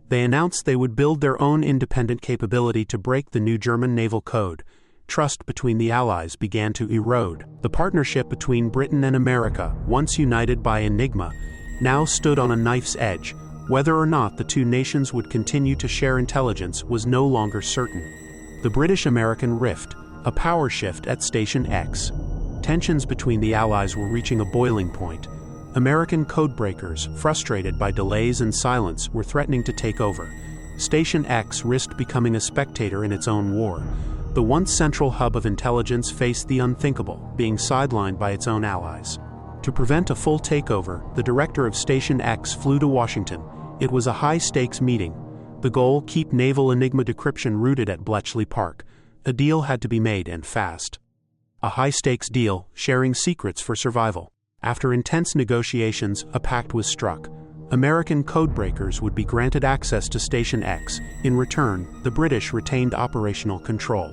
They announced they would build their own independent capability to break the new German naval code. Trust between the Allies began to erode. The partnership between Britain and America, once united by Enigma, now stood on a knife's edge. Whether or not the two nations would continue to share intelligence was no longer certain. The British-American rift, a power shift at Station X. Tensions between the Allies were reaching a boiling point. American codebreakers, frustrated by delays and silence, were threatening to take over. Station X risked becoming a spectator in its own war. The once central hub of intelligence faced the unthinkable, being sidelined by its own allies. To prevent a full takeover, the director of Station X flew to Washington. It was a high-stakes meeting. The goal: keep naval Enigma decryption rooted at Bletchley Park. A deal had to be made, and fast. A high-stakes deal, sharing secrets for survival. After intense negotiations, a pact was struck. American codebreakers would be granted access to Station X. In return, the British retained operational control.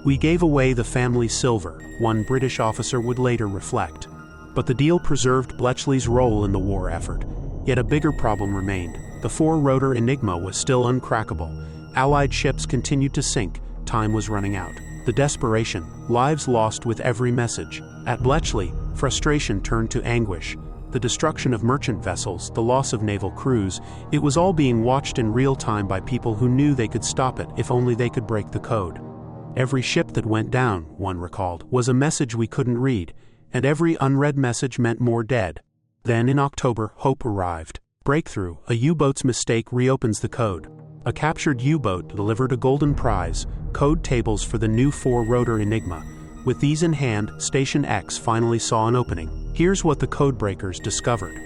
"We gave away the family silver," one British officer would later reflect. But the deal preserved Bletchley's role in the war effort. Yet a bigger problem remained. The four-rotor Enigma was still uncrackable. Allied ships continued to sink. Time was running out. The desperation, lives lost with every message. At Bletchley, frustration turned to anguish. The destruction of merchant vessels, the loss of naval crews, it was all being watched in real time by people who knew they could stop it if only they could break the code. "Every ship that went down," one recalled, "was a message we couldn't read, and every unread message meant more dead." Then in October, hope arrived. Breakthrough: a U-boat's mistake reopens the code. A captured U-boat delivered a golden prize, code tables for the new four-rotor Enigma. With these in hand, Station X finally saw an opening. Here's what the codebreakers discovered.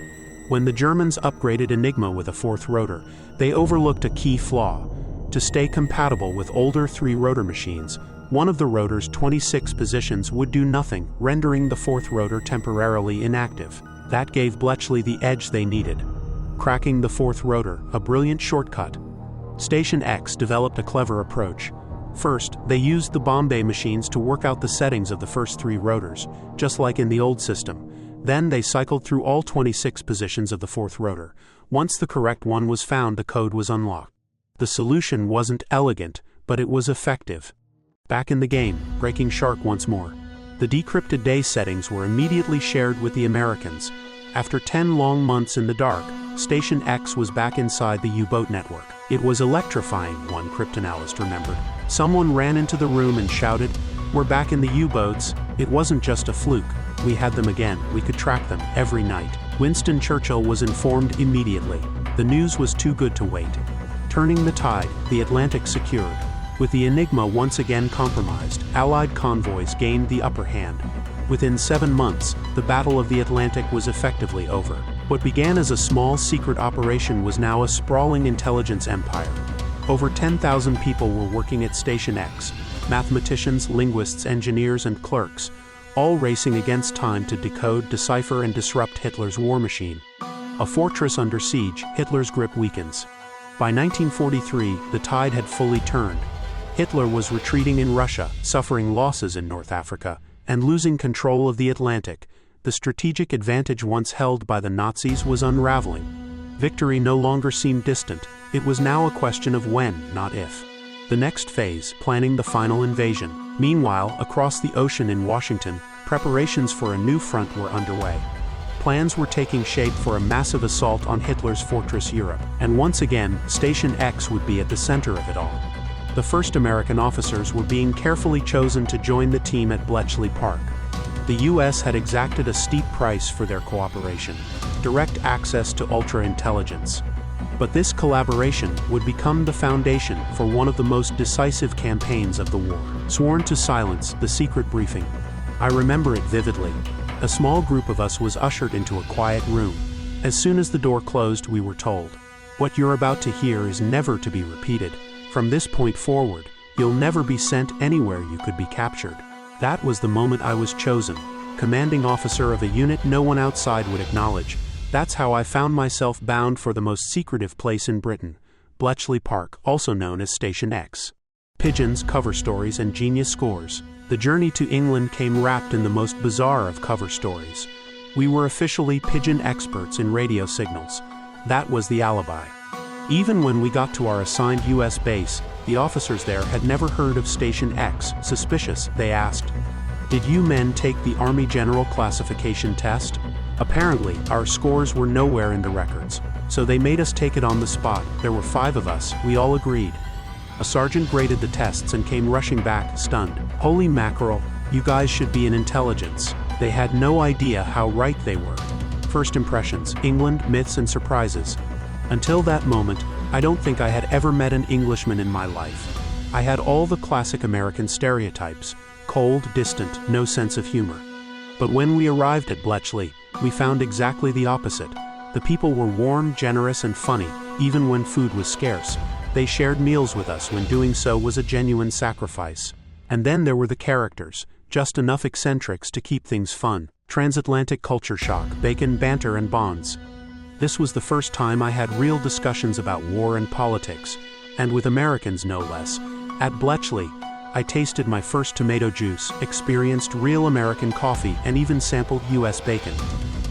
When the Germans upgraded Enigma with a fourth rotor, they overlooked a key flaw. To stay compatible with older three-rotor machines, one of the rotor's 26 positions would do nothing, rendering the fourth rotor temporarily inactive. That gave Bletchley the edge they needed. Cracking the fourth rotor, a brilliant shortcut. Station X developed a clever approach. First, they used the Bombay machines to work out the settings of the first three rotors, just like in the old system. Then they cycled through all 26 positions of the fourth rotor. Once the correct one was found, the code was unlocked. The solution wasn't elegant, but it was effective. Back in the game, breaking Shark once more. The decrypted day settings were immediately shared with the Americans. After 10 long months in the dark, Station X was back inside the U-boat network. It was electrifying, one cryptanalyst remembered. Someone ran into the room and shouted, "We're back in the U-boats." It wasn't just a fluke. We had them again. We could track them every night. Winston Churchill was informed immediately. The news was too good to wait. Turning the tide, the Atlantic secured. With the Enigma once again compromised, Allied convoys gained the upper hand. Within 7 months, the Battle of the Atlantic was effectively over. What began as a small secret operation was now a sprawling intelligence empire. Over 10,000 people were working at Station X, mathematicians, linguists, engineers, and clerks, all racing against time to decode, decipher, and disrupt Hitler's war machine. A fortress under siege, Hitler's grip weakens. By 1943, the tide had fully turned. Hitler was retreating in Russia, suffering losses in North Africa, and losing control of the Atlantic. The strategic advantage once held by the Nazis was unraveling. Victory no longer seemed distant. It was now a question of when, not if. The next phase, planning the final invasion. Meanwhile, across the ocean in Washington, preparations for a new front were underway. Plans were taking shape for a massive assault on Hitler's fortress Europe, and once again, Station X would be at the center of it all. The first American officers were being carefully chosen to join the team at Bletchley Park. The US had exacted a steep price for their cooperation, direct access to ultra-intelligence. But this collaboration would become the foundation for one of the most decisive campaigns of the war. Sworn to silence, the secret briefing. I remember it vividly. A small group of us was ushered into a quiet room. As soon as the door closed, we were told, "What you're about to hear is never to be repeated. From this point forward, you'll never be sent anywhere you could be captured." That was the moment I was chosen, commanding officer of a unit no one outside would acknowledge. That's how I found myself bound for the most secretive place in Britain, Bletchley Park, also known as Station X. Pigeons, cover stories, and genius scores. The journey to England came wrapped in the most bizarre of cover stories. We were officially pigeon experts in radio signals. That was the alibi. Even when we got to our assigned US base, the officers there had never heard of Station X. Suspicious, they asked. "Did you men take the Army General Classification test?" Apparently, our scores were nowhere in the records, so they made us take it on the spot. There were 5 of us, we all agreed. A sergeant graded the tests and came rushing back, stunned. "Holy mackerel, you guys should be in intelligence." They had no idea how right they were. First impressions, England, myths and surprises. Until that moment, I don't think I had ever met an Englishman in my life. I had all the classic American stereotypes, cold, distant, no sense of humor. But when we arrived at Bletchley, we found exactly the opposite. The people were warm, generous, and funny, even when food was scarce. They shared meals with us when doing so was a genuine sacrifice. And then there were the characters, just enough eccentrics to keep things fun. Transatlantic culture shock, bacon, banter, and bonds. This was the first time I had real discussions about war and politics, and with Americans no less. At Bletchley, I tasted my first tomato juice, experienced real American coffee, and even sampled US bacon.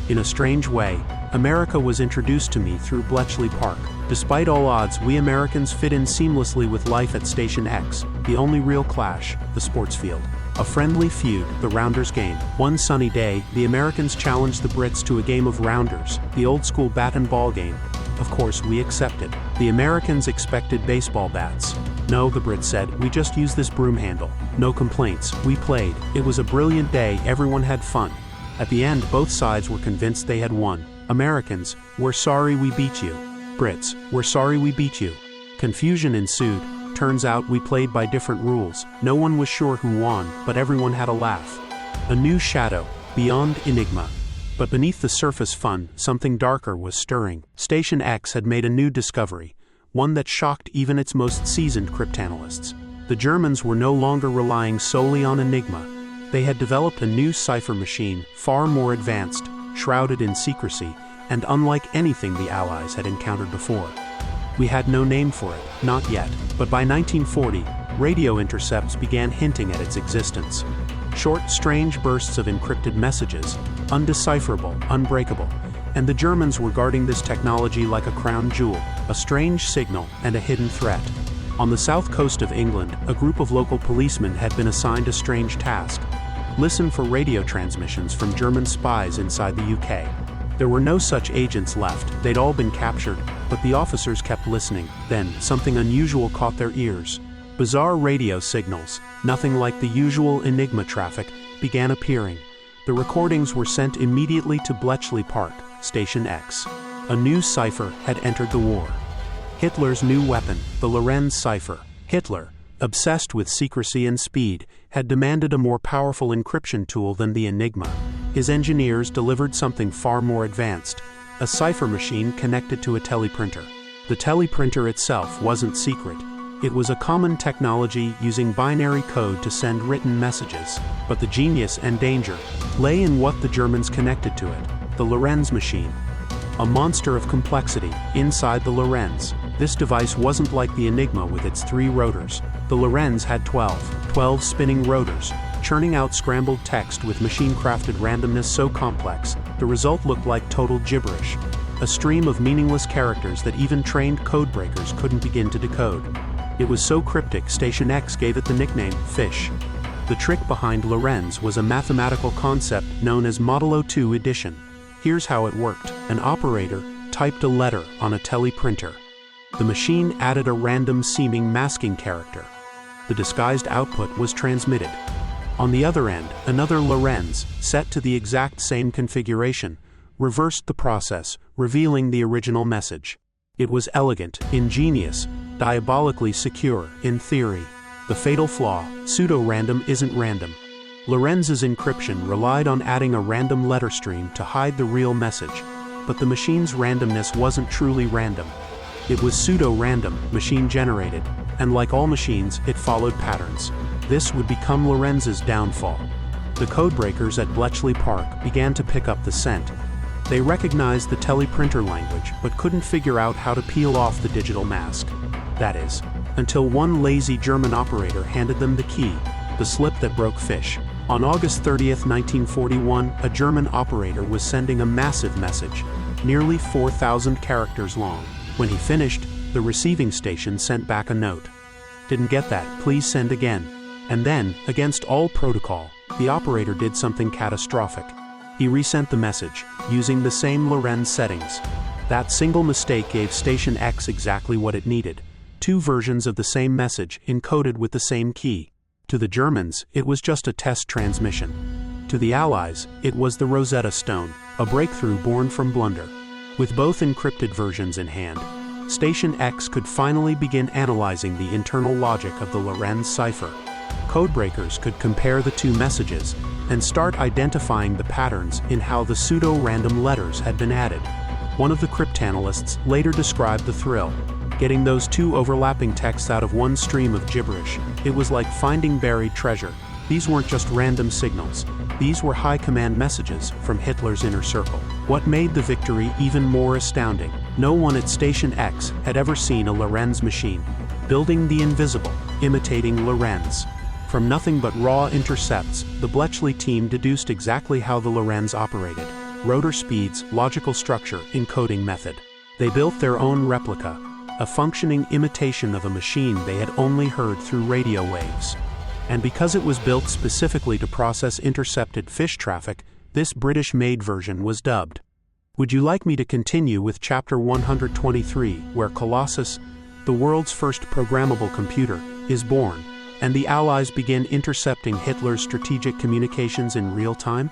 In a strange way, America was introduced to me through Bletchley Park. Despite all odds, we Americans fit in seamlessly with life at Station X. The only real clash, the sports field. A friendly feud, the Rounders game. One sunny day, the Americans challenged the Brits to a game of Rounders, the old-school bat and ball game. Of course, we accepted. The Americans expected baseball bats. "No," the Brits said, "we just use this broom handle." No complaints, we played. It was a brilliant day, everyone had fun. At the end, both sides were convinced they had won. Americans, "We're sorry we beat you." Brits, "We're sorry we beat you." Confusion ensued. Turns out we played by different rules. No one was sure who won, but everyone had a laugh. A new shadow, beyond Enigma. But beneath the surface fun, something darker was stirring. Station X had made a new discovery, one that shocked even its most seasoned cryptanalysts. The Germans were no longer relying solely on Enigma. They had developed a new cipher machine, far more advanced, shrouded in secrecy, and unlike anything the Allies had encountered before. We had no name for it, not yet, but by 1940, radio intercepts began hinting at its existence. Short, strange bursts of encrypted messages, undecipherable, unbreakable, and the Germans were guarding this technology like a crown jewel, a strange signal and a hidden threat. On the south coast of England, a group of local policemen had been assigned a strange task: listen for radio transmissions from German spies inside the UK. There were no such agents left, they'd all been captured, but the officers kept listening. Then, something unusual caught their ears. Bizarre radio signals, nothing like the usual Enigma traffic, began appearing. The recordings were sent immediately to Bletchley Park, Station X. A new cipher had entered the war. Hitler's new weapon, the Lorenz cipher. Hitler, obsessed with secrecy and speed, had demanded a more powerful encryption tool than the Enigma. His engineers delivered something far more advanced, a cipher machine connected to a teleprinter. The teleprinter itself wasn't secret. It was a common technology using binary code to send written messages. But the genius and danger lay in what the Germans connected to it, the Lorenz machine. A monster of complexity inside the Lorenz. This device wasn't like the Enigma with its 3 rotors. The Lorenz had 12 spinning rotors, churning out scrambled text with machine-crafted randomness so complex, the result looked like total gibberish. A stream of meaningless characters that even trained codebreakers couldn't begin to decode. It was so cryptic, Station X gave it the nickname Fish. The trick behind Lorenz was a mathematical concept known as Modulo 2 addition. Here's how it worked. An operator typed a letter on a teleprinter. The machine added a random-seeming masking character. The disguised output was transmitted. On the other end, another Lorenz, set to the exact same configuration, reversed the process, revealing the original message. It was elegant, ingenious, diabolically secure, in theory. The fatal flaw: pseudo-random isn't random. Lorenz's encryption relied on adding a random letter stream to hide the real message, but the machine's randomness wasn't truly random. It was pseudo-random, machine-generated, and like all machines, it followed patterns. This would become Lorenz's downfall. The codebreakers at Bletchley Park began to pick up the scent. They recognized the teleprinter language, but couldn't figure out how to peel off the digital mask. That is, until one lazy German operator handed them the key, the slip that broke fish. On August 30th, 1941, a German operator was sending a massive message, nearly 4,000 characters long. When he finished, the receiving station sent back a note. "Didn't get that, please send again." And then, against all protocol, the operator did something catastrophic. He resent the message, using the same Lorenz settings. That single mistake gave Station X exactly what it needed: two versions of the same message, encoded with the same key. To the Germans, it was just a test transmission. To the Allies, it was the Rosetta Stone, a breakthrough born from blunder. With both encrypted versions in hand, Station X could finally begin analyzing the internal logic of the Lorenz cipher. Codebreakers could compare the two messages and start identifying the patterns in how the pseudo-random letters had been added. One of the cryptanalysts later described the thrill: getting those two overlapping texts out of one stream of gibberish. It was like finding buried treasure. These weren't just random signals. These were high command messages from Hitler's inner circle. What made the victory even more astounding: no one at Station X had ever seen a Lorenz machine, building the invisible, imitating Lorenz. From nothing but raw intercepts, the Bletchley team deduced exactly how the Lorenz operated: rotor speeds, logical structure, encoding method. They built their own replica, a functioning imitation of a machine they had only heard through radio waves. And because it was built specifically to process intercepted fish traffic, this British-made version was dubbed. Would you like me to continue with Chapter 123, where Colossus, the world's first programmable computer, is born, and the Allies begin intercepting Hitler's strategic communications in real time?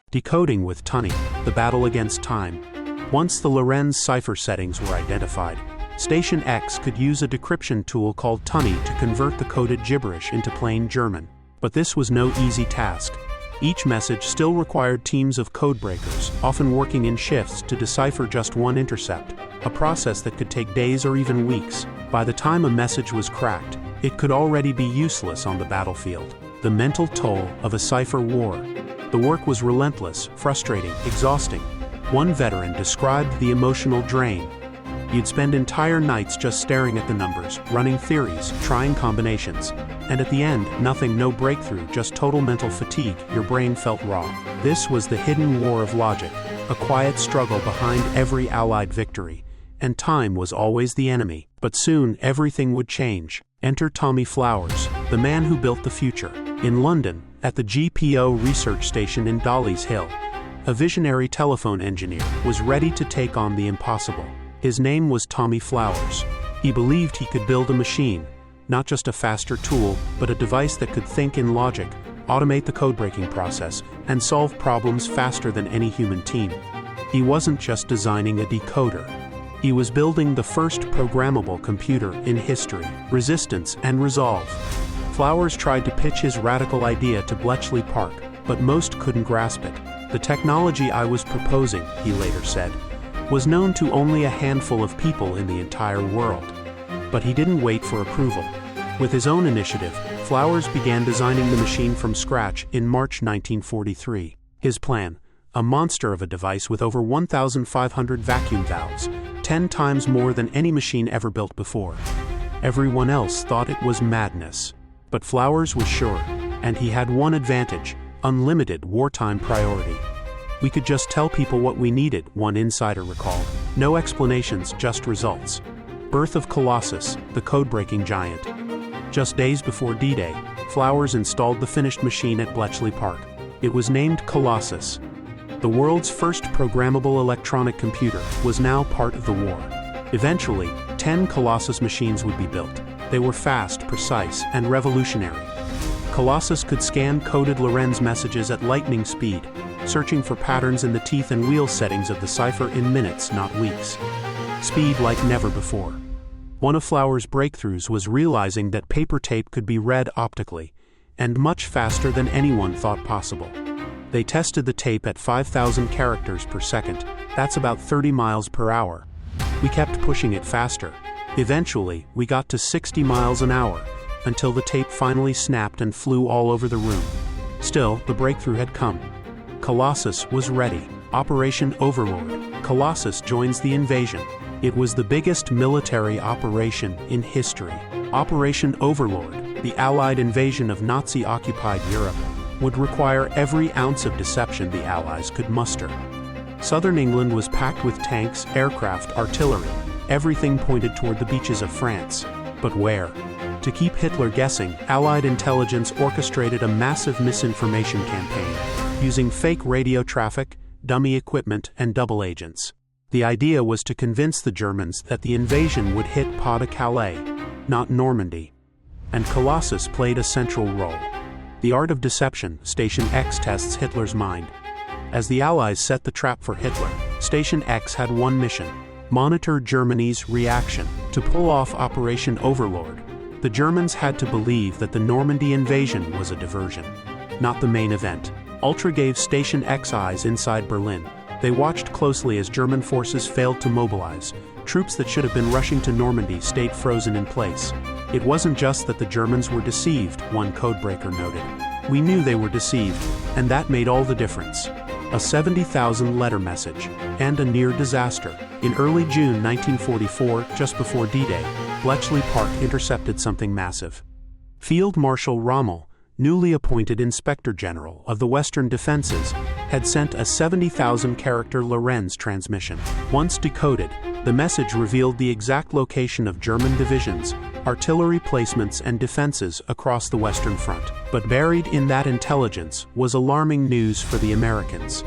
Decoding with Tunny, the battle against time. Once the Lorenz cipher settings were identified, Station X could use a decryption tool called Tunny to convert the coded gibberish into plain German. But this was no easy task. Each message still required teams of codebreakers, often working in shifts to decipher just one intercept, a process that could take days or even weeks. By the time a message was cracked, it could already be useless on the battlefield. The mental toll of a cipher war. The work was relentless, frustrating, exhausting. One veteran described the emotional drain. You'd spend entire nights just staring at the numbers, running theories, trying combinations. And at the end, nothing, no breakthrough, just total mental fatigue. Your brain felt raw. This was the hidden war of logic, a quiet struggle behind every Allied victory. And time was always the enemy. But soon, everything would change. Enter Tommy Flowers, the man who built the future. In London, at the GPO research station in Dolly's Hill, a visionary telephone engineer was ready to take on the impossible. His name was Tommy Flowers. He believed he could build a machine, not just a faster tool, but a device that could think in logic, automate the code-breaking process, and solve problems faster than any human team. He wasn't just designing a decoder. He was building the first programmable computer in history: resistance and resolve. Flowers tried to pitch his radical idea to Bletchley Park, but most couldn't grasp it. "The technology I was proposing," he later said, "was known to only a handful of people in the entire world." But he didn't wait for approval. With his own initiative, Flowers began designing the machine from scratch in March 1943. His plan: a monster of a device with over 1,500 vacuum valves, 10 times more than any machine ever built before. Everyone else thought it was madness. But Flowers was sure, and he had one advantage: unlimited wartime priority. "We could just tell people what we needed," one insider recalled. "No explanations, just results." Birth of Colossus, the code-breaking giant. Just days before D-Day, Flowers installed the finished machine at Bletchley Park. It was named Colossus. The world's first programmable electronic computer was now part of the war. Eventually, 10 Colossus machines would be built. They were fast, precise, and revolutionary. Colossus could scan coded Lorenz messages at lightning speed, searching for patterns in the teeth and wheel settings of the cipher in minutes, not weeks. Speed like never before. One of Flower's breakthroughs was realizing that paper tape could be read optically, and much faster than anyone thought possible. They tested the tape at 5,000 characters per second, that's about 30 miles per hour. We kept pushing it faster. Eventually, we got to 60 miles an hour, until the tape finally snapped and flew all over the room. Still, the breakthrough had come. Colossus was ready. Operation Overlord. Colossus joins the invasion. It was the biggest military operation in history. Operation Overlord, the Allied invasion of Nazi-occupied Europe, would require every ounce of deception the Allies could muster. Southern England was packed with tanks, aircraft, artillery. Everything pointed toward the beaches of France. But where? To keep Hitler guessing, Allied intelligence orchestrated a massive misinformation campaign, using fake radio traffic, dummy equipment, and double agents. The idea was to convince the Germans that the invasion would hit Pas-de-Calais, not Normandy. And Colossus played a central role. The art of deception, Station X tests Hitler's mind. As the Allies set the trap for Hitler, Station X had one mission: monitor Germany's reaction. To pull off Operation Overlord, the Germans had to believe that the Normandy invasion was a diversion, not the main event. Ultra gave Station X eyes inside Berlin. They watched closely as German forces failed to mobilize. Troops that should have been rushing to Normandy stayed frozen in place. It wasn't just that the Germans were deceived, one codebreaker noted. We knew they were deceived, and that made all the difference. A 70,000 letter message, and a near disaster. In early June 1944, just before D-Day, Bletchley Park intercepted something massive. Field Marshal Rommel, newly appointed Inspector General of the Western Defenses, had sent a 70,000-character Lorenz transmission. Once decoded, the message revealed the exact location of German divisions, artillery placements, and defenses across the Western Front. But buried in that intelligence was alarming news for the Americans.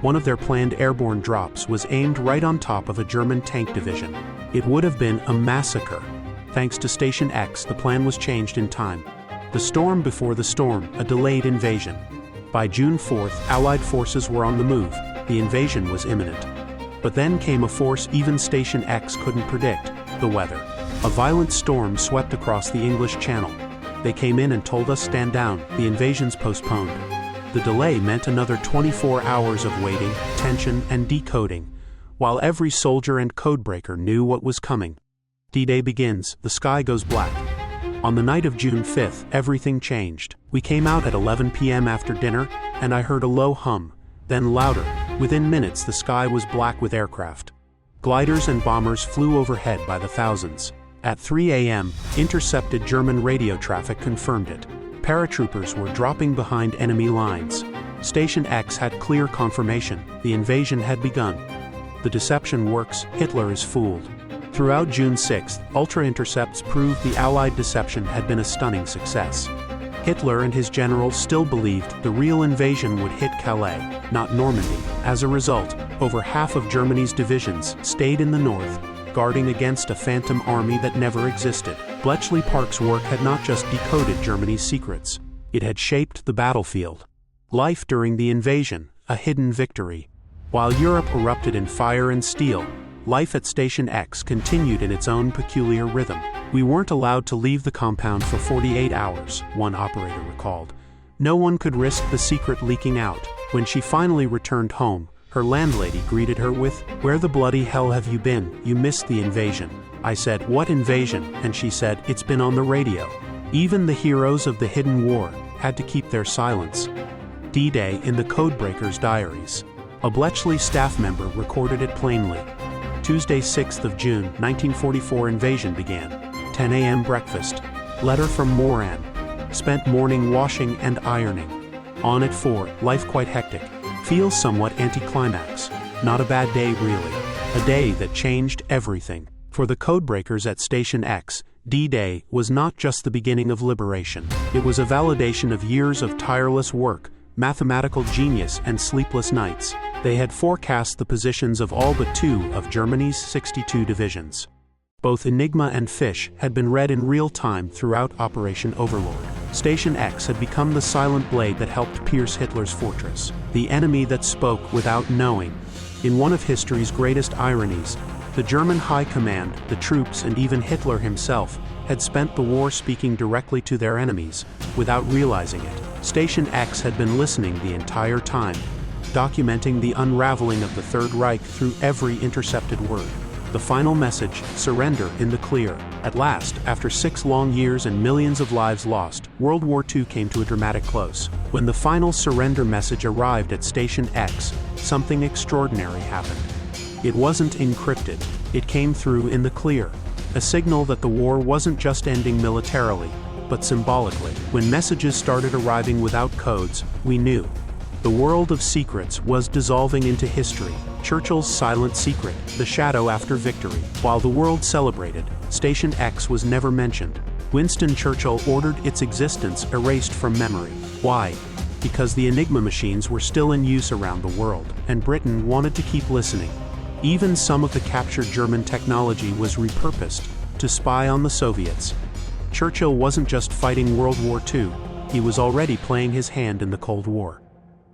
One of their planned airborne drops was aimed right on top of a German tank division. It would have been a massacre. Thanks to Station X, the plan was changed in time. The storm before the storm, a delayed invasion. By June 4th, Allied forces were on the move. The invasion was imminent. But then came a force even Station X couldn't predict: the weather. A violent storm swept across the English Channel. They came in and told us stand down, the invasion's postponed. The delay meant another 24 hours of waiting, tension, and decoding, while every soldier and codebreaker knew what was coming. D-Day begins, the sky goes black. On the night of June 5th, everything changed. We came out at 11 p.m. after dinner, and I heard a low hum, then louder. Within minutes, the sky was black with aircraft. Gliders and bombers flew overhead by the thousands. At 3 a.m., intercepted German radio traffic confirmed it. Paratroopers were dropping behind enemy lines. Station X had clear confirmation: the invasion had begun. The deception works, Hitler is fooled. Throughout June 6th, ultra-intercepts proved the Allied deception had been a stunning success. Hitler and his generals still believed the real invasion would hit Calais, not Normandy. As a result, over half of Germany's divisions stayed in the north, guarding against a phantom army that never existed. Bletchley Park's work had not just decoded Germany's secrets, it had shaped the battlefield. Life during the invasion, a hidden victory. While Europe erupted in fire and steel, life at Station X continued in its own peculiar rhythm. We weren't allowed to leave the compound for 48 hours, one operator recalled. No one could risk the secret leaking out. When she finally returned home, her landlady greeted her with, "Where the bloody hell have you been? You missed the invasion." I said, "What invasion?" And she said, "It's been on the radio." Even the heroes of the hidden war had to keep their silence. D-Day in the codebreakers' diaries. A Bletchley staff member recorded it plainly. Tuesday, 6th of June, 1944 invasion began. 10 a.m. breakfast. Letter from Moran. Spent morning washing and ironing. On at 4, life quite hectic. Feels somewhat anticlimax. Not a bad day really. A day that changed everything. For the codebreakers at Station X, D-Day was not just the beginning of liberation. It was a validation of years of tireless work, mathematical genius, and sleepless nights. They had forecast the positions of all but 2 of Germany's 62 divisions. Both Enigma and Fish had been read in real time throughout Operation Overlord. Station X had become the silent blade that helped pierce Hitler's fortress, the enemy that spoke without knowing. In one of history's greatest ironies, the German high command, the troops, and even Hitler himself had spent the war speaking directly to their enemies, without realizing it. Station X had been listening the entire time, documenting the unraveling of the Third Reich through every intercepted word. The final message, surrender in the clear. At last, after 6 long years and millions of lives lost, World War II came to a dramatic close. When the final surrender message arrived at Station X, something extraordinary happened. It wasn't encrypted. It came through in the clear. A signal that the war wasn't just ending militarily, but symbolically. When messages started arriving without codes, we knew. The world of secrets was dissolving into history. Churchill's silent secret, the shadow after victory. While the world celebrated, Station X was never mentioned. Winston Churchill ordered its existence erased from memory. Why? Because the Enigma machines were still in use around the world, and Britain wanted to keep listening. Even some of the captured German technology was repurposed to spy on the Soviets. Churchill wasn't just fighting World War II, he was already playing his hand in the Cold War.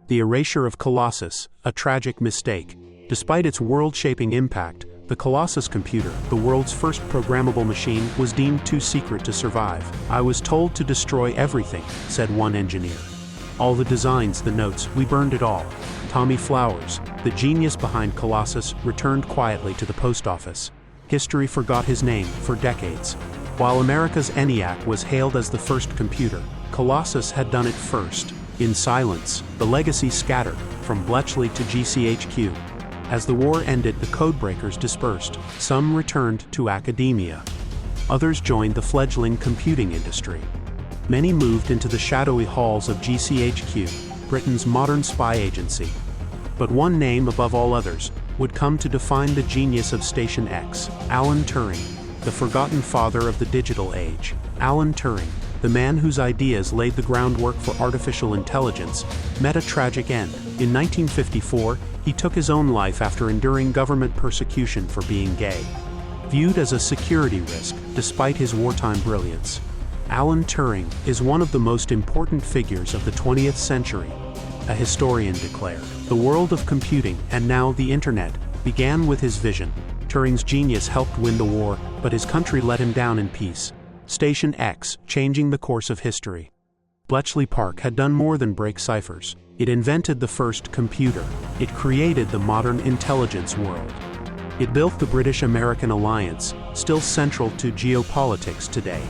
The erasure of Colossus, a tragic mistake. Despite its world-shaping impact, the Colossus computer, the world's first programmable machine, was deemed too secret to survive. "I was told to destroy everything," said one engineer. "All the designs, the notes, we burned it all." Tommy Flowers, the genius behind Colossus, returned quietly to the post office. History forgot his name for decades. While America's ENIAC was hailed as the first computer, Colossus had done it first. In silence, the legacy scattered, from Bletchley to GCHQ. As the war ended, the codebreakers dispersed. Some returned to academia. Others joined the fledgling computing industry. Many moved into the shadowy halls of GCHQ, Britain's modern spy agency. But one name above all others would come to define the genius of Station X: Alan Turing, the forgotten father of the digital age. Alan Turing, the man whose ideas laid the groundwork for artificial intelligence, met a tragic end. In 1954, he took his own life after enduring government persecution for being gay. Viewed as a security risk, despite his wartime brilliance, Alan Turing is one of the most important figures of the 20th century, a historian declared. The world of computing, and now the internet, began with his vision. Turing's genius helped win the war, but his country let him down in peace. Station X, changing the course of history. Bletchley Park had done more than break ciphers. It invented the first computer. It created the modern intelligence world. It built the British-American alliance, still central to geopolitics today.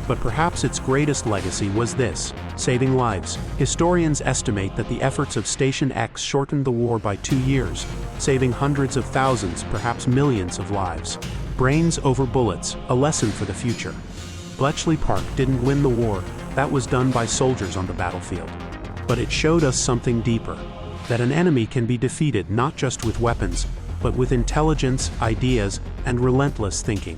But perhaps its greatest legacy was this: saving lives. Historians estimate that the efforts of Station X shortened the war by 2 years, saving hundreds of thousands, perhaps millions of lives. Brains over bullets, a lesson for the future. Bletchley Park didn't win the war, that was done by soldiers on the battlefield. But it showed us something deeper, that an enemy can be defeated not just with weapons, but with intelligence, ideas, and relentless thinking.